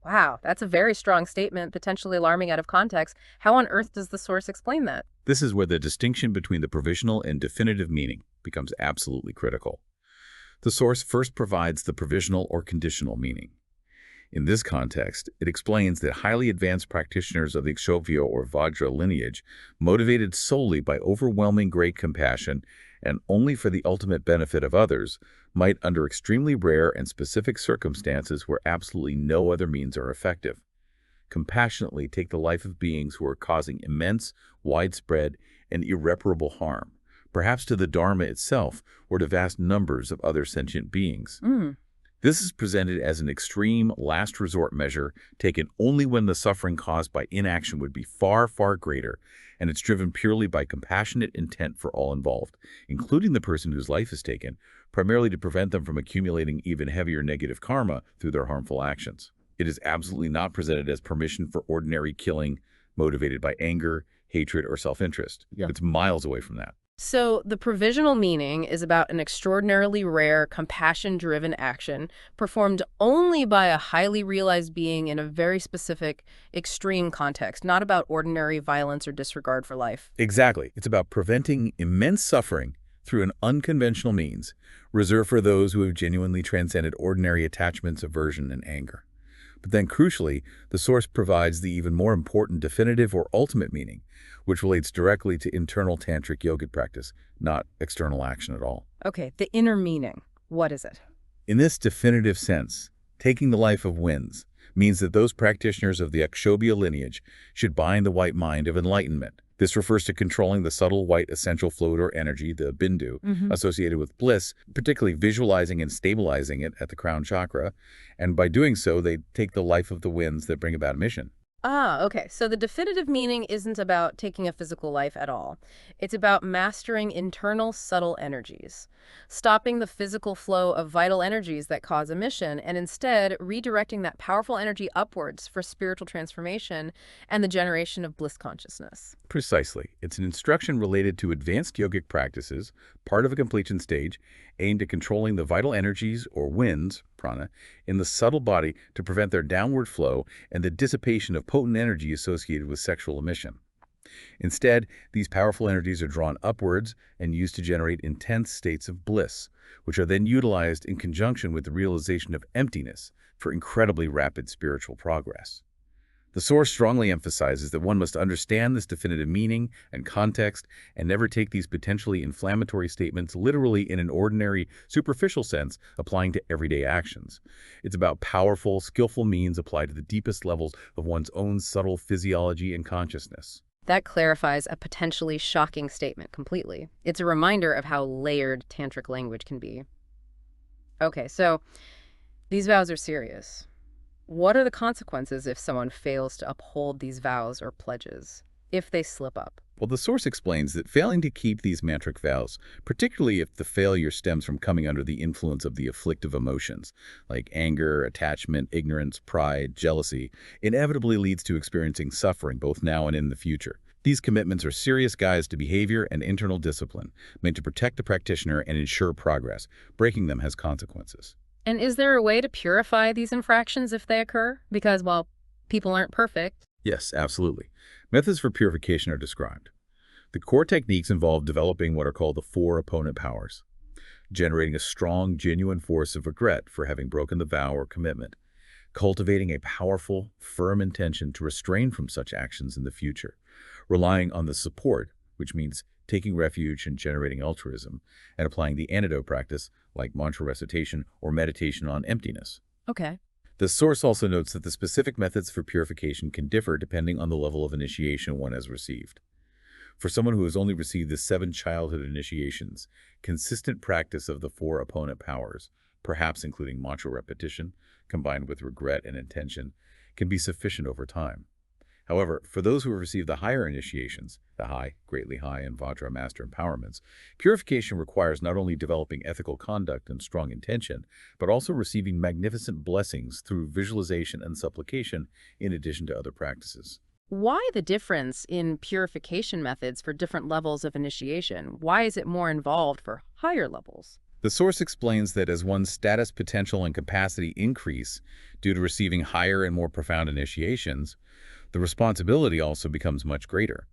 Wow, that's a very strong statement, potentially alarming out of context. How on earth does the source explain that? This is where the distinction between the provisional and definitive meaning becomes absolutely critical. The source first provides the provisional or conditional meaning. In this context, it explains that highly advanced practitioners of the Ikshobhya or Vajra lineage, motivated solely by overwhelming great compassion and only for the ultimate benefit of others, might, under extremely rare and specific circumstances where absolutely no other means are effective, compassionately take the life of beings who are causing immense, widespread, and irreparable harm, perhaps to the Dharma itself or to vast numbers of other sentient beings. This is presented as an extreme, last resort measure taken only when the suffering caused by inaction would be far, far greater, and it's driven purely by compassionate intent for all involved, including the person whose life is taken, primarily to prevent them from accumulating even heavier negative karma through their harmful actions. It is absolutely not presented as permission for ordinary killing motivated by anger, hatred, or self-interest. It's miles away from that. So the provisional meaning is about an extraordinarily rare, compassion-driven action performed only by a highly realized being in a very specific, extreme context, not about ordinary violence or disregard for life. Exactly. It's about preventing immense suffering through an unconventional means, reserved for those who have genuinely transcended ordinary attachments, aversion, and anger. But then, crucially, the source provides the even more important definitive or ultimate meaning, which relates directly to internal tantric yogic practice, not external action at all. Okay, the inner meaning. What is it? In this definitive sense, taking the life of winds means that those practitioners of the Akshobhya lineage should bind the white mind of enlightenment, This refers to controlling the subtle white essential fluid or energy, the bindu, Hmm. associated with bliss, particularly visualizing and stabilizing it at the crown chakra. And by doing so, they take the life of the winds that bring about emission. Ah, okay. So the definitive meaning isn't about taking a physical life at all. It's about mastering internal subtle energies, stopping the physical flow of vital energies that cause emission, and instead redirecting that powerful energy upwards for spiritual transformation and the generation of bliss consciousness. Precisely. It's an instruction related to advanced yogic practices, part of a completion stage, aimed at controlling the vital energies, or winds, prana, in the subtle body to prevent their downward flow and the dissipation of potent energy associated with sexual emission. Instead, these powerful energies are drawn upwards and used to generate intense states of bliss, which are then utilized in conjunction with the realization of emptiness for incredibly rapid spiritual progress. The source strongly emphasizes that one must understand this definitive meaning and context and never take these potentially inflammatory statements literally in an ordinary, superficial sense applying to everyday actions. It's about powerful, skillful means applied to the deepest levels of one's own subtle physiology and consciousness. That clarifies a potentially shocking statement completely. It's a reminder of how layered tantric language can be. Okay, so these vows are serious. What are the consequences if someone fails to uphold these vows or pledges, if they slip up? Well, the source explains that failing to keep these mantric vows, particularly if the failure stems from coming under the influence of the afflictive emotions, like anger, attachment, ignorance, pride, jealousy, inevitably leads to experiencing suffering both now and in the future. These commitments are serious guides to behavior and internal discipline, meant to protect the practitioner and ensure progress. Breaking them has consequences. And is there a way to purify these infractions if they occur? Because, well, people aren't perfect. Yes, absolutely. Methods for purification are described. The core techniques involve developing what are called the four opponent powers, generating a strong, genuine force of regret for having broken the vow or commitment, cultivating a powerful, firm intention to restrain from such actions in the future, relying on the support, which means taking refuge and generating altruism, and applying the antidote practice like mantra recitation or meditation on emptiness. Okay. The source also notes that the specific methods for purification can differ depending on the level of initiation one has received. For someone who has only received the 7 childhood initiations, consistent practice of the 4 opponent powers, perhaps including mantra repetition, combined with regret and intention, can be sufficient over time. However, for those who have received the higher initiations, the high, greatly high, and Vajra master empowerments, purification requires not only developing ethical conduct and strong intention, but also receiving magnificent blessings through visualization and supplication in addition to other practices. Why the difference in purification methods for different levels of initiation? Why is it more involved for higher levels? The source explains that as one's status, potential, and capacity increase due to receiving higher and more profound initiations, the responsibility also becomes much greater.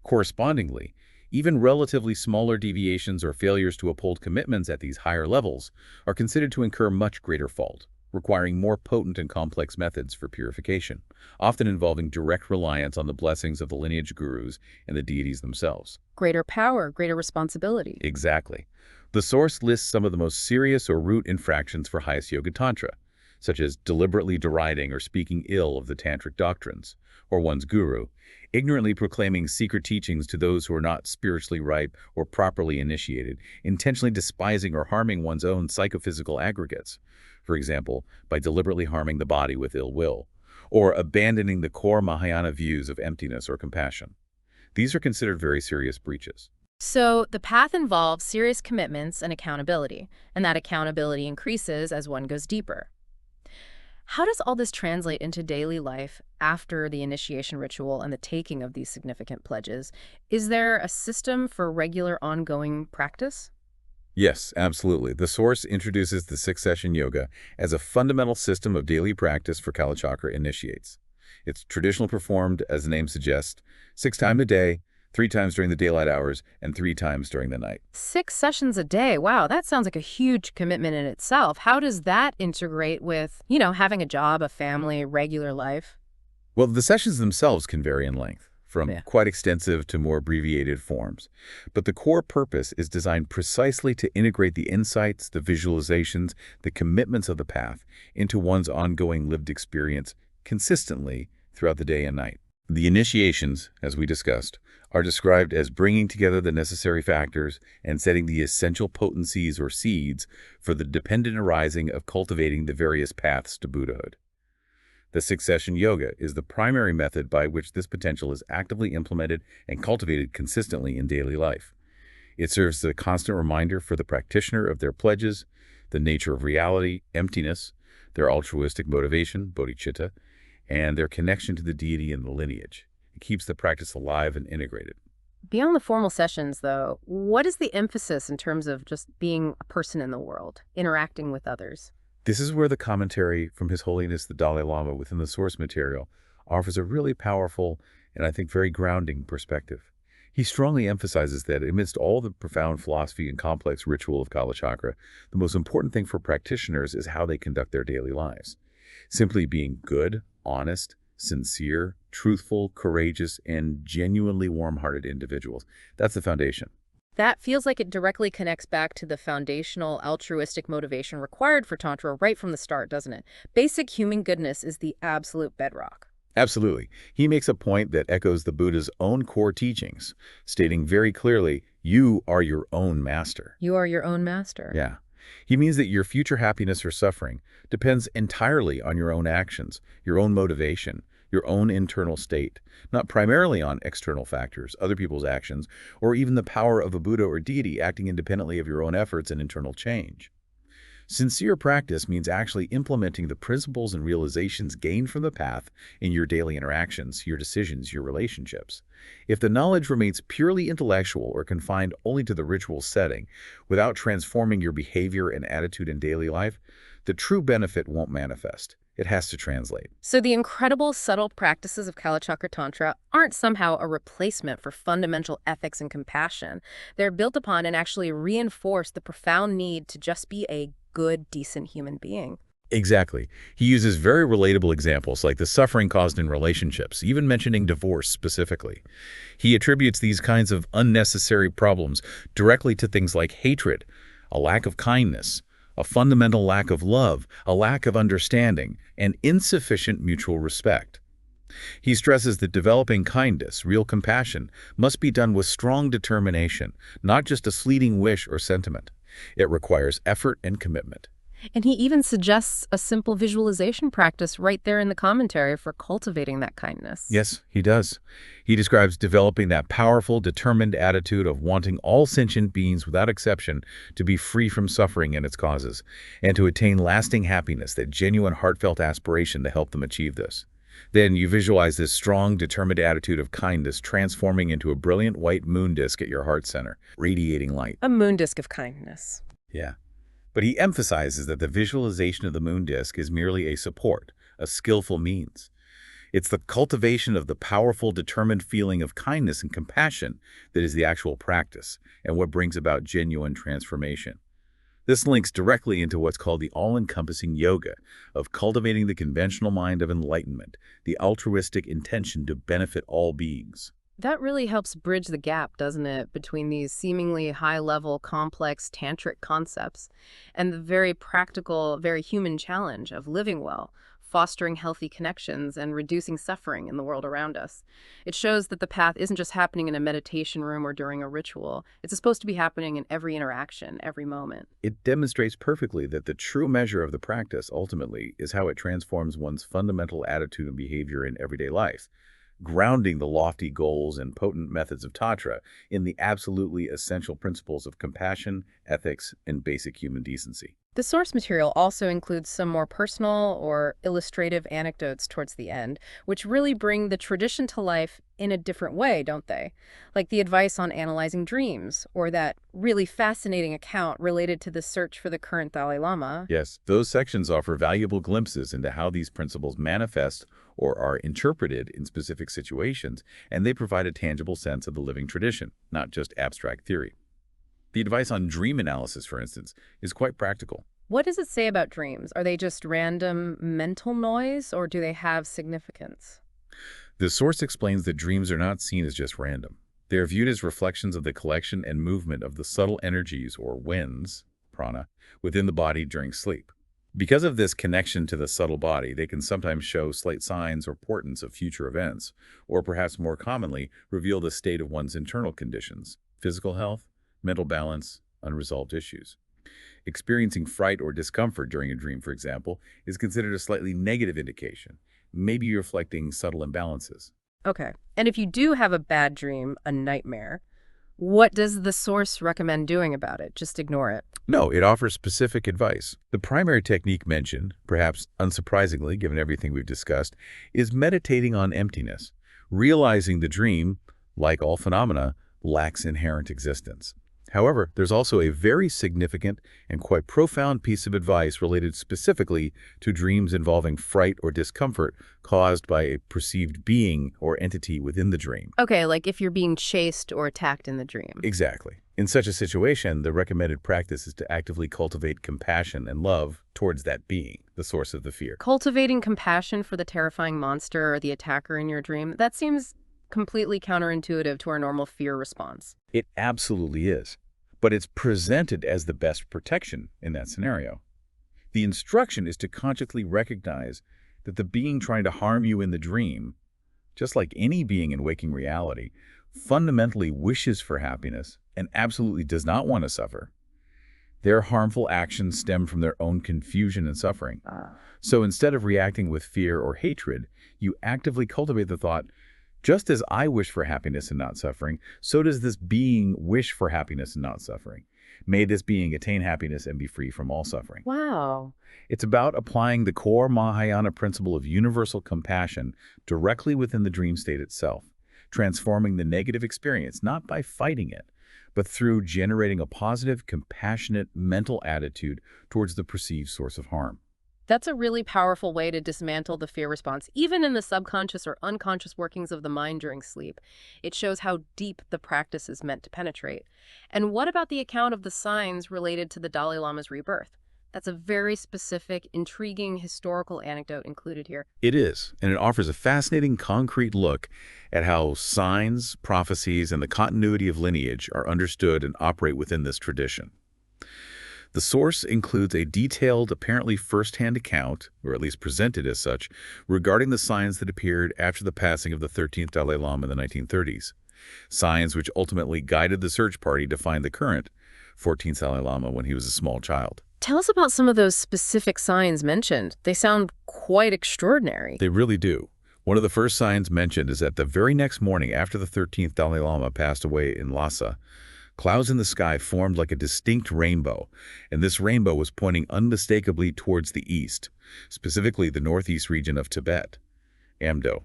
Correspondingly, even relatively smaller deviations or failures to uphold commitments at these higher levels are considered to incur much greater fault, requiring more potent and complex methods for purification, often involving direct reliance on the blessings of the lineage gurus and the deities themselves. Greater power, greater responsibility. Exactly. The source lists some of the most serious or root infractions for highest yoga tantra, such as deliberately deriding or speaking ill of the tantric doctrines, or one's guru, ignorantly proclaiming secret teachings to those who are not spiritually ripe or properly initiated, intentionally despising or harming one's own psychophysical aggregates, for example, by deliberately harming the body with ill will, or abandoning the core Mahayana views of emptiness or compassion. These are considered very serious breaches. So the path involves serious commitments and accountability, and that accountability increases as one goes deeper. How does all this translate into daily life after the initiation ritual and the taking of these significant pledges? Is there a system for regular ongoing practice? Yes, absolutely. The source introduces the six-session yoga as a fundamental system of daily practice for Kalachakra initiates. It's traditionally performed, as the name suggests, 6 times a day, 3 times during the daylight hours, and 3 times during the night. 6 sessions a day. Wow, that sounds like a huge commitment in itself. How does that integrate with, having a job, a family, regular life? Well, the sessions themselves can vary in length, from quite extensive to more abbreviated forms. But the core purpose is designed precisely to integrate the insights, the visualizations, the commitments of the path into one's ongoing lived experience consistently throughout the day and night. The initiations, as we discussed, are described as bringing together the necessary factors and setting the essential potencies or seeds for the dependent arising of cultivating the various paths to Buddhahood. The succession yoga is the primary method by which this potential is actively implemented and cultivated consistently in daily life. It serves as a constant reminder for the practitioner of their pledges, the nature of reality, emptiness, their altruistic motivation, bodhicitta, and their connection to the deity and the lineage. It keeps the practice alive and integrated. Beyond the formal sessions, though, what is the emphasis in terms of just being a person in the world, interacting with others? This is where the commentary from His Holiness the Dalai Lama within the source material offers a really powerful and I think very grounding perspective. He strongly emphasizes that amidst all the profound philosophy and complex ritual of Kalachakra, the most important thing for practitioners is how they conduct their daily lives. Simply being good, honest, sincere, truthful, courageous, and genuinely warm-hearted individuals. That's the foundation. That feels like it directly connects back to the foundational altruistic motivation required for Tantra right from the start, doesn't it? Basic human goodness is the absolute bedrock. Absolutely. He makes a point that echoes the Buddha's own core teachings, stating very clearly, you are your own master. You are your own master. Yeah. He means that your future happiness or suffering depends entirely on your own actions, your own motivation, your own internal state, not primarily on external factors, other people's actions, or even the power of a Buddha or deity acting independently of your own efforts and internal change. Sincere practice means actually implementing the principles and realizations gained from the path in your daily interactions, your decisions, your relationships. If the knowledge remains purely intellectual or confined only to the ritual setting, without transforming your behavior and attitude in daily life, the true benefit won't manifest. It has to translate. So the incredible subtle practices of Kalachakra Tantra aren't somehow a replacement for fundamental ethics and compassion. They're built upon and actually reinforce the profound need to just be a good, decent human being. Exactly. He uses very relatable examples like the suffering caused in relationships, even mentioning divorce specifically. He attributes these kinds of unnecessary problems directly to things like hatred, a lack of kindness, a fundamental lack of love, a lack of understanding, and insufficient mutual respect. He stresses that developing kindness, real compassion, must be done with strong determination, not just a fleeting wish or sentiment. It requires effort and commitment. And he even suggests a simple visualization practice right there in the commentary for cultivating that kindness. Yes, he does. He describes developing that powerful, determined attitude of wanting all sentient beings without exception to be free from suffering and its causes, and to attain lasting happiness, that genuine heartfelt aspiration to help them achieve this. Then you visualize this strong, determined attitude of kindness transforming into a brilliant white moon disk at your heart center, radiating light. A moon disk of kindness. Yeah. But he emphasizes that the visualization of the moon disk is merely a support, a skillful means. It's the cultivation of the powerful, determined feeling of kindness and compassion that is the actual practice and what brings about genuine transformation. This links directly into what's called the all-encompassing yoga of cultivating the conventional mind of enlightenment, the altruistic intention to benefit all beings. That really helps bridge the gap, doesn't it, between these seemingly high-level, complex tantric concepts and the very practical, very human challenge of living well, fostering healthy connections, and reducing suffering in the world around us. It shows that the path isn't just happening in a meditation room or during a ritual. It's supposed to be happening in every interaction, every moment. It demonstrates perfectly that the true measure of the practice, ultimately, is how it transforms one's fundamental attitude and behavior in everyday life, grounding the lofty goals and potent methods of Tantra in the absolutely essential principles of compassion, ethics, and basic human decency. The source material also includes some more personal or illustrative anecdotes towards the end, which really bring the tradition to life in a different way, don't they? Like the advice on analyzing dreams, or that really fascinating account related to the search for the current Dalai Lama. Yes, those sections offer valuable glimpses into how these principles manifest or are interpreted in specific situations, and they provide a tangible sense of the living tradition, not just abstract theory. The advice on dream analysis, for instance, is quite practical. What does it say about dreams? Are they just random mental noise, or do they have significance? The source explains that dreams are not seen as just random. They are viewed as reflections of the collection and movement of the subtle energies or winds, prana, within the body during sleep. Because of this connection to the subtle body, they can sometimes show slight signs or portents of future events, or perhaps more commonly, reveal the state of one's internal conditions, physical health, mental balance, unresolved issues. Experiencing fright or discomfort during a dream, for example, is considered a slightly negative indication, maybe reflecting subtle imbalances. Okay. And if you do have a bad dream, a nightmare, what does the source recommend doing about it? Just ignore it. No, it offers specific advice. The primary technique mentioned, perhaps unsurprisingly given everything we've discussed, is meditating on emptiness, realizing the dream, like all phenomena, lacks inherent existence. However, there's also a very significant and quite profound piece of advice related specifically to dreams involving fright or discomfort caused by a perceived being or entity within the dream. Okay, like if you're being chased or attacked in the dream. Exactly. In such a situation, the recommended practice is to actively cultivate compassion and love towards that being, the source of the fear. Cultivating compassion for the terrifying monster or the attacker in your dream, that seems completely counterintuitive to our normal fear response. It absolutely is. But it's presented as the best protection in that scenario. The instruction is to consciously recognize that the being trying to harm you in the dream, just like any being in waking reality, fundamentally wishes for happiness and absolutely does not want to suffer. Their harmful actions stem from their own confusion and suffering. So instead of reacting with fear or hatred, you actively cultivate the thought, just as I wish for happiness and not suffering, so does this being wish for happiness and not suffering. May this being attain happiness and be free from all suffering. Wow. It's about applying the core Mahayana principle of universal compassion directly within the dream state itself, transforming the negative experience not by fighting it, but through generating a positive, compassionate mental attitude towards the perceived source of harm. That's a really powerful way to dismantle the fear response, even in the subconscious or unconscious workings of the mind during sleep. It shows how deep the practice is meant to penetrate. And what about the account of the signs related to the Dalai Lama's rebirth? That's a very specific, intriguing historical anecdote included here. It is, and it offers a fascinating concrete look at how signs, prophecies, and the continuity of lineage are understood and operate within this tradition. The source includes a detailed, apparently first-hand account, or at least presented as such, regarding the signs that appeared after the passing of the 13th Dalai Lama in the 1930s. Signs which ultimately guided the search party to find the current 14th Dalai Lama when he was a small child. Tell us about some of those specific signs mentioned. They sound quite extraordinary. They really do. One of the first signs mentioned is that the very next morning after the 13th Dalai Lama passed away in Lhasa, clouds in the sky formed like a distinct rainbow, and this rainbow was pointing unmistakably towards the east, specifically the northeast region of Tibet, Amdo.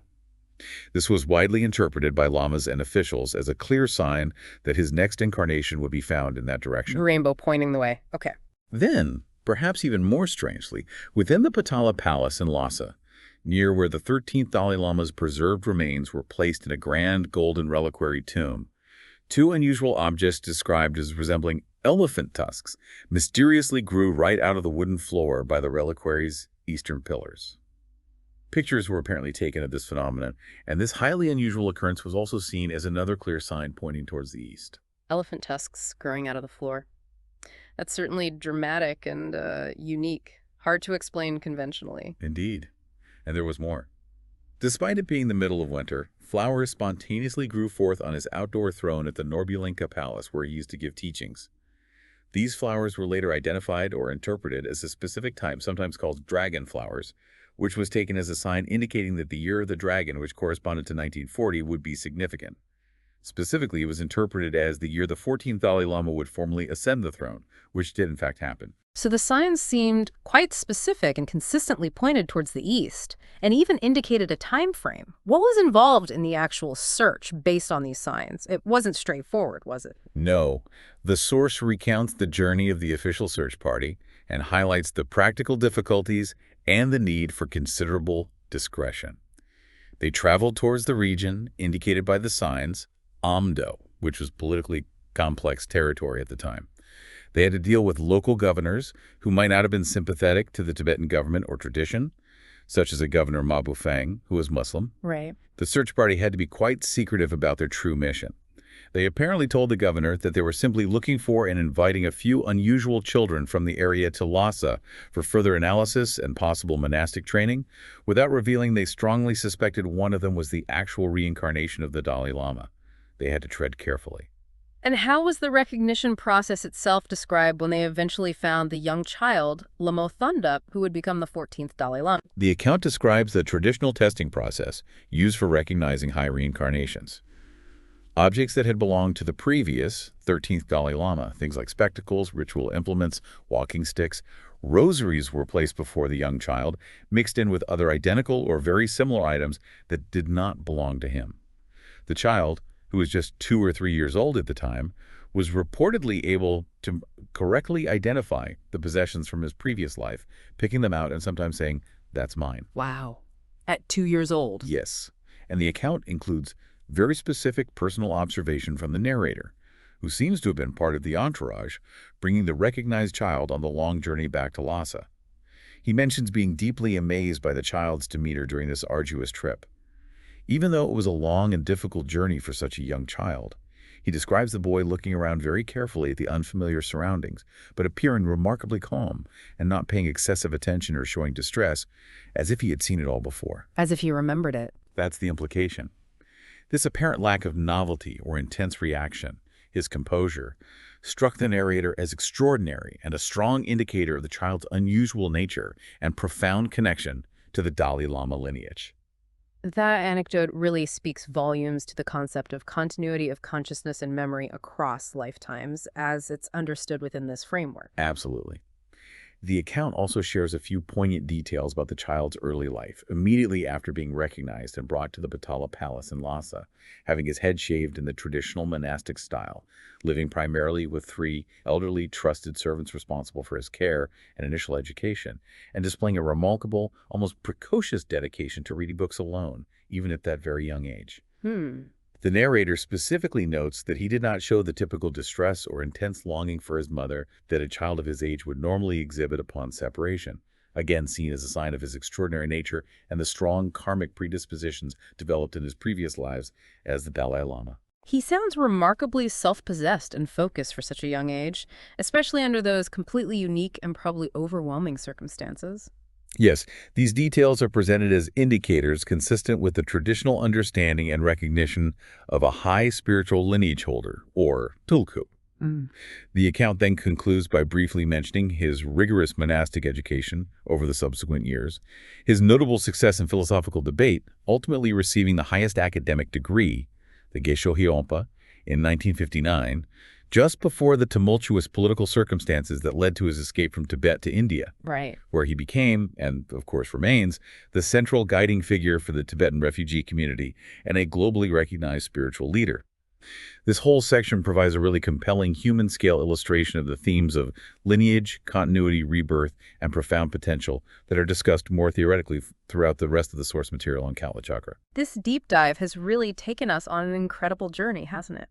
This was widely interpreted by lamas and officials as a clear sign that his next incarnation would be found in that direction. Rainbow pointing the way. Okay. Then, perhaps even more strangely, within the Patala Palace in Lhasa, near where the 13th Dalai Lama's preserved remains were placed in a grand golden reliquary tomb, two unusual objects described as resembling elephant tusks mysteriously grew right out of the wooden floor by the reliquary's eastern pillars. Pictures were apparently taken of this phenomenon, and this highly unusual occurrence was also seen as another clear sign pointing towards the east. Elephant tusks growing out of the floor. That's certainly dramatic and unique. Hard to explain conventionally. Indeed. And there was more. Despite it being the middle of winter, flowers spontaneously grew forth on his outdoor throne at the Norbulinka Palace where he used to give teachings. These flowers were later identified or interpreted as a specific type, sometimes called dragon flowers, which was taken as a sign indicating that the year of the dragon, which corresponded to 1940, would be significant. Specifically, it was interpreted as the year the 14th Dalai Lama would formally ascend the throne, which did in fact happen. So the signs seemed quite specific and consistently pointed towards the east, and even indicated a time frame. What was involved in the actual search based on these signs? It wasn't straightforward, was it? No. The source recounts the journey of the official search party and highlights the practical difficulties and the need for considerable discretion. They traveled towards the region indicated by the signs, Amdo, which was politically complex territory at the time. They had to deal with local governors who might not have been sympathetic to the Tibetan government or tradition, such as a governor Ma Bufang, who was Muslim. Right. The search party had to be quite secretive about their true mission. They apparently told the governor that they were simply looking for and inviting a few unusual children from the area to Lhasa for further analysis and possible monastic training, without revealing they strongly suspected one of them was the actual reincarnation of the Dalai Lama. They had to tread carefully. And how was the recognition process itself described when they eventually found the young child, Lamo Thondup, who would become the 14th Dalai Lama? The account describes the traditional testing process used for recognizing high reincarnations. Objects that had belonged to the previous 13th Dalai Lama, things like spectacles, ritual implements, walking sticks, rosaries were placed before the young child, mixed in with other identical or very similar items that did not belong to him. The child, who was just 2 or 3 years old at the time, was reportedly able to correctly identify the possessions from his previous life, picking them out and sometimes saying, "That's mine." Wow. At 2 years old? Yes. And the account includes very specific personal observation from the narrator, who seems to have been part of the entourage, bringing the recognized child on the long journey back to Lhasa. He mentions being deeply amazed by the child's demeanor during this arduous trip. Even though it was a long and difficult journey for such a young child, he describes the boy looking around very carefully at the unfamiliar surroundings, but appearing remarkably calm and not paying excessive attention or showing distress, as if he had seen it all before. As if he remembered it. That's the implication. This apparent lack of novelty or intense reaction, his composure, struck the narrator as extraordinary and a strong indicator of the child's unusual nature and profound connection to the Dalai Lama lineage. That anecdote really speaks volumes to the concept of continuity of consciousness and memory across lifetimes, as it's understood within this framework. Absolutely. The account also shares a few poignant details about the child's early life, immediately after being recognized and brought to the Patala Palace in Lhasa, having his head shaved in the traditional monastic style, living primarily with 3 elderly, trusted servants responsible for his care and initial education, and displaying a remarkable, almost precocious dedication to reading books alone, even at that very young age. The narrator specifically notes that he did not show the typical distress or intense longing for his mother that a child of his age would normally exhibit upon separation, again seen as a sign of his extraordinary nature and the strong karmic predispositions developed in his previous lives as the Dalai Lama. He sounds remarkably self-possessed and focused for such a young age, especially under those completely unique and probably overwhelming circumstances. Yes, these details are presented as indicators consistent with the traditional understanding and recognition of a high spiritual lineage holder, or tulku. The account then concludes by briefly mentioning his rigorous monastic education over the subsequent years, his notable success in philosophical debate, ultimately receiving the highest academic degree, the Gesho Hyompa, in 1959, just before the tumultuous political circumstances that led to his escape from Tibet to India, Right. where he became, and of course remains, the central guiding figure for the Tibetan refugee community and a globally recognized spiritual leader. This whole section provides a really compelling human-scale illustration of the themes of lineage, continuity, rebirth, and profound potential that are discussed more theoretically throughout the rest of the source material on Kalachakra. This deep dive has really taken us on an incredible journey, hasn't it?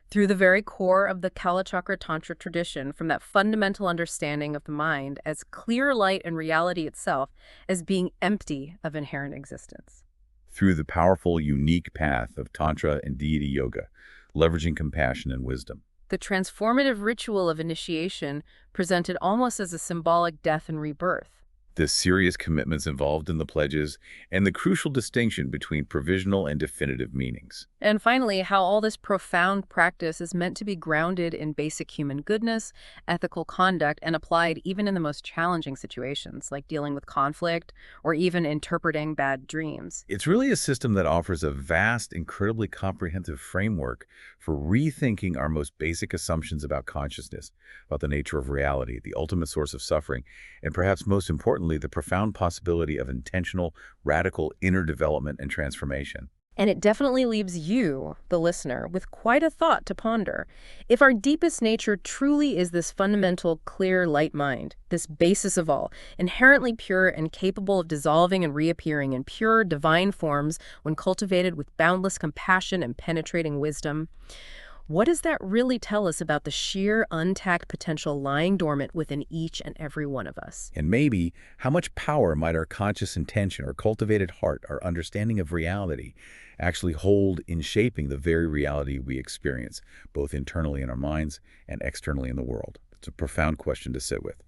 Through the very core of the Kalachakra Tantra tradition, from that fundamental understanding of the mind as clear light and reality itself as being empty of inherent existence. Through the powerful, unique path of Tantra and deity yoga, leveraging compassion and wisdom. The transformative ritual of initiation presented almost as a symbolic death and rebirth. The serious commitments involved in the pledges, and the crucial distinction between provisional and definitive meanings. And finally, how all this profound practice is meant to be grounded in basic human goodness, ethical conduct, and applied even in the most challenging situations, like dealing with conflict or even interpreting bad dreams. It's really a system that offers a vast, incredibly comprehensive framework for rethinking our most basic assumptions about consciousness, about the nature of reality, the ultimate source of suffering, and perhaps most importantly, the profound possibility of intentional, radical inner development and transformation. And it definitely leaves you, the listener, with quite a thought to ponder. If our deepest nature truly is this fundamental, clear, light mind, this basis of all, inherently pure and capable of dissolving and reappearing in pure, divine forms when cultivated with boundless compassion and penetrating wisdom, What does that really tell us about the sheer untapped potential lying dormant within each and every one of us? And maybe how much power might our conscious intention, our cultivated heart, our understanding of reality actually hold in shaping the very reality we experience, both internally in our minds and externally in the world? It's a profound question to sit with.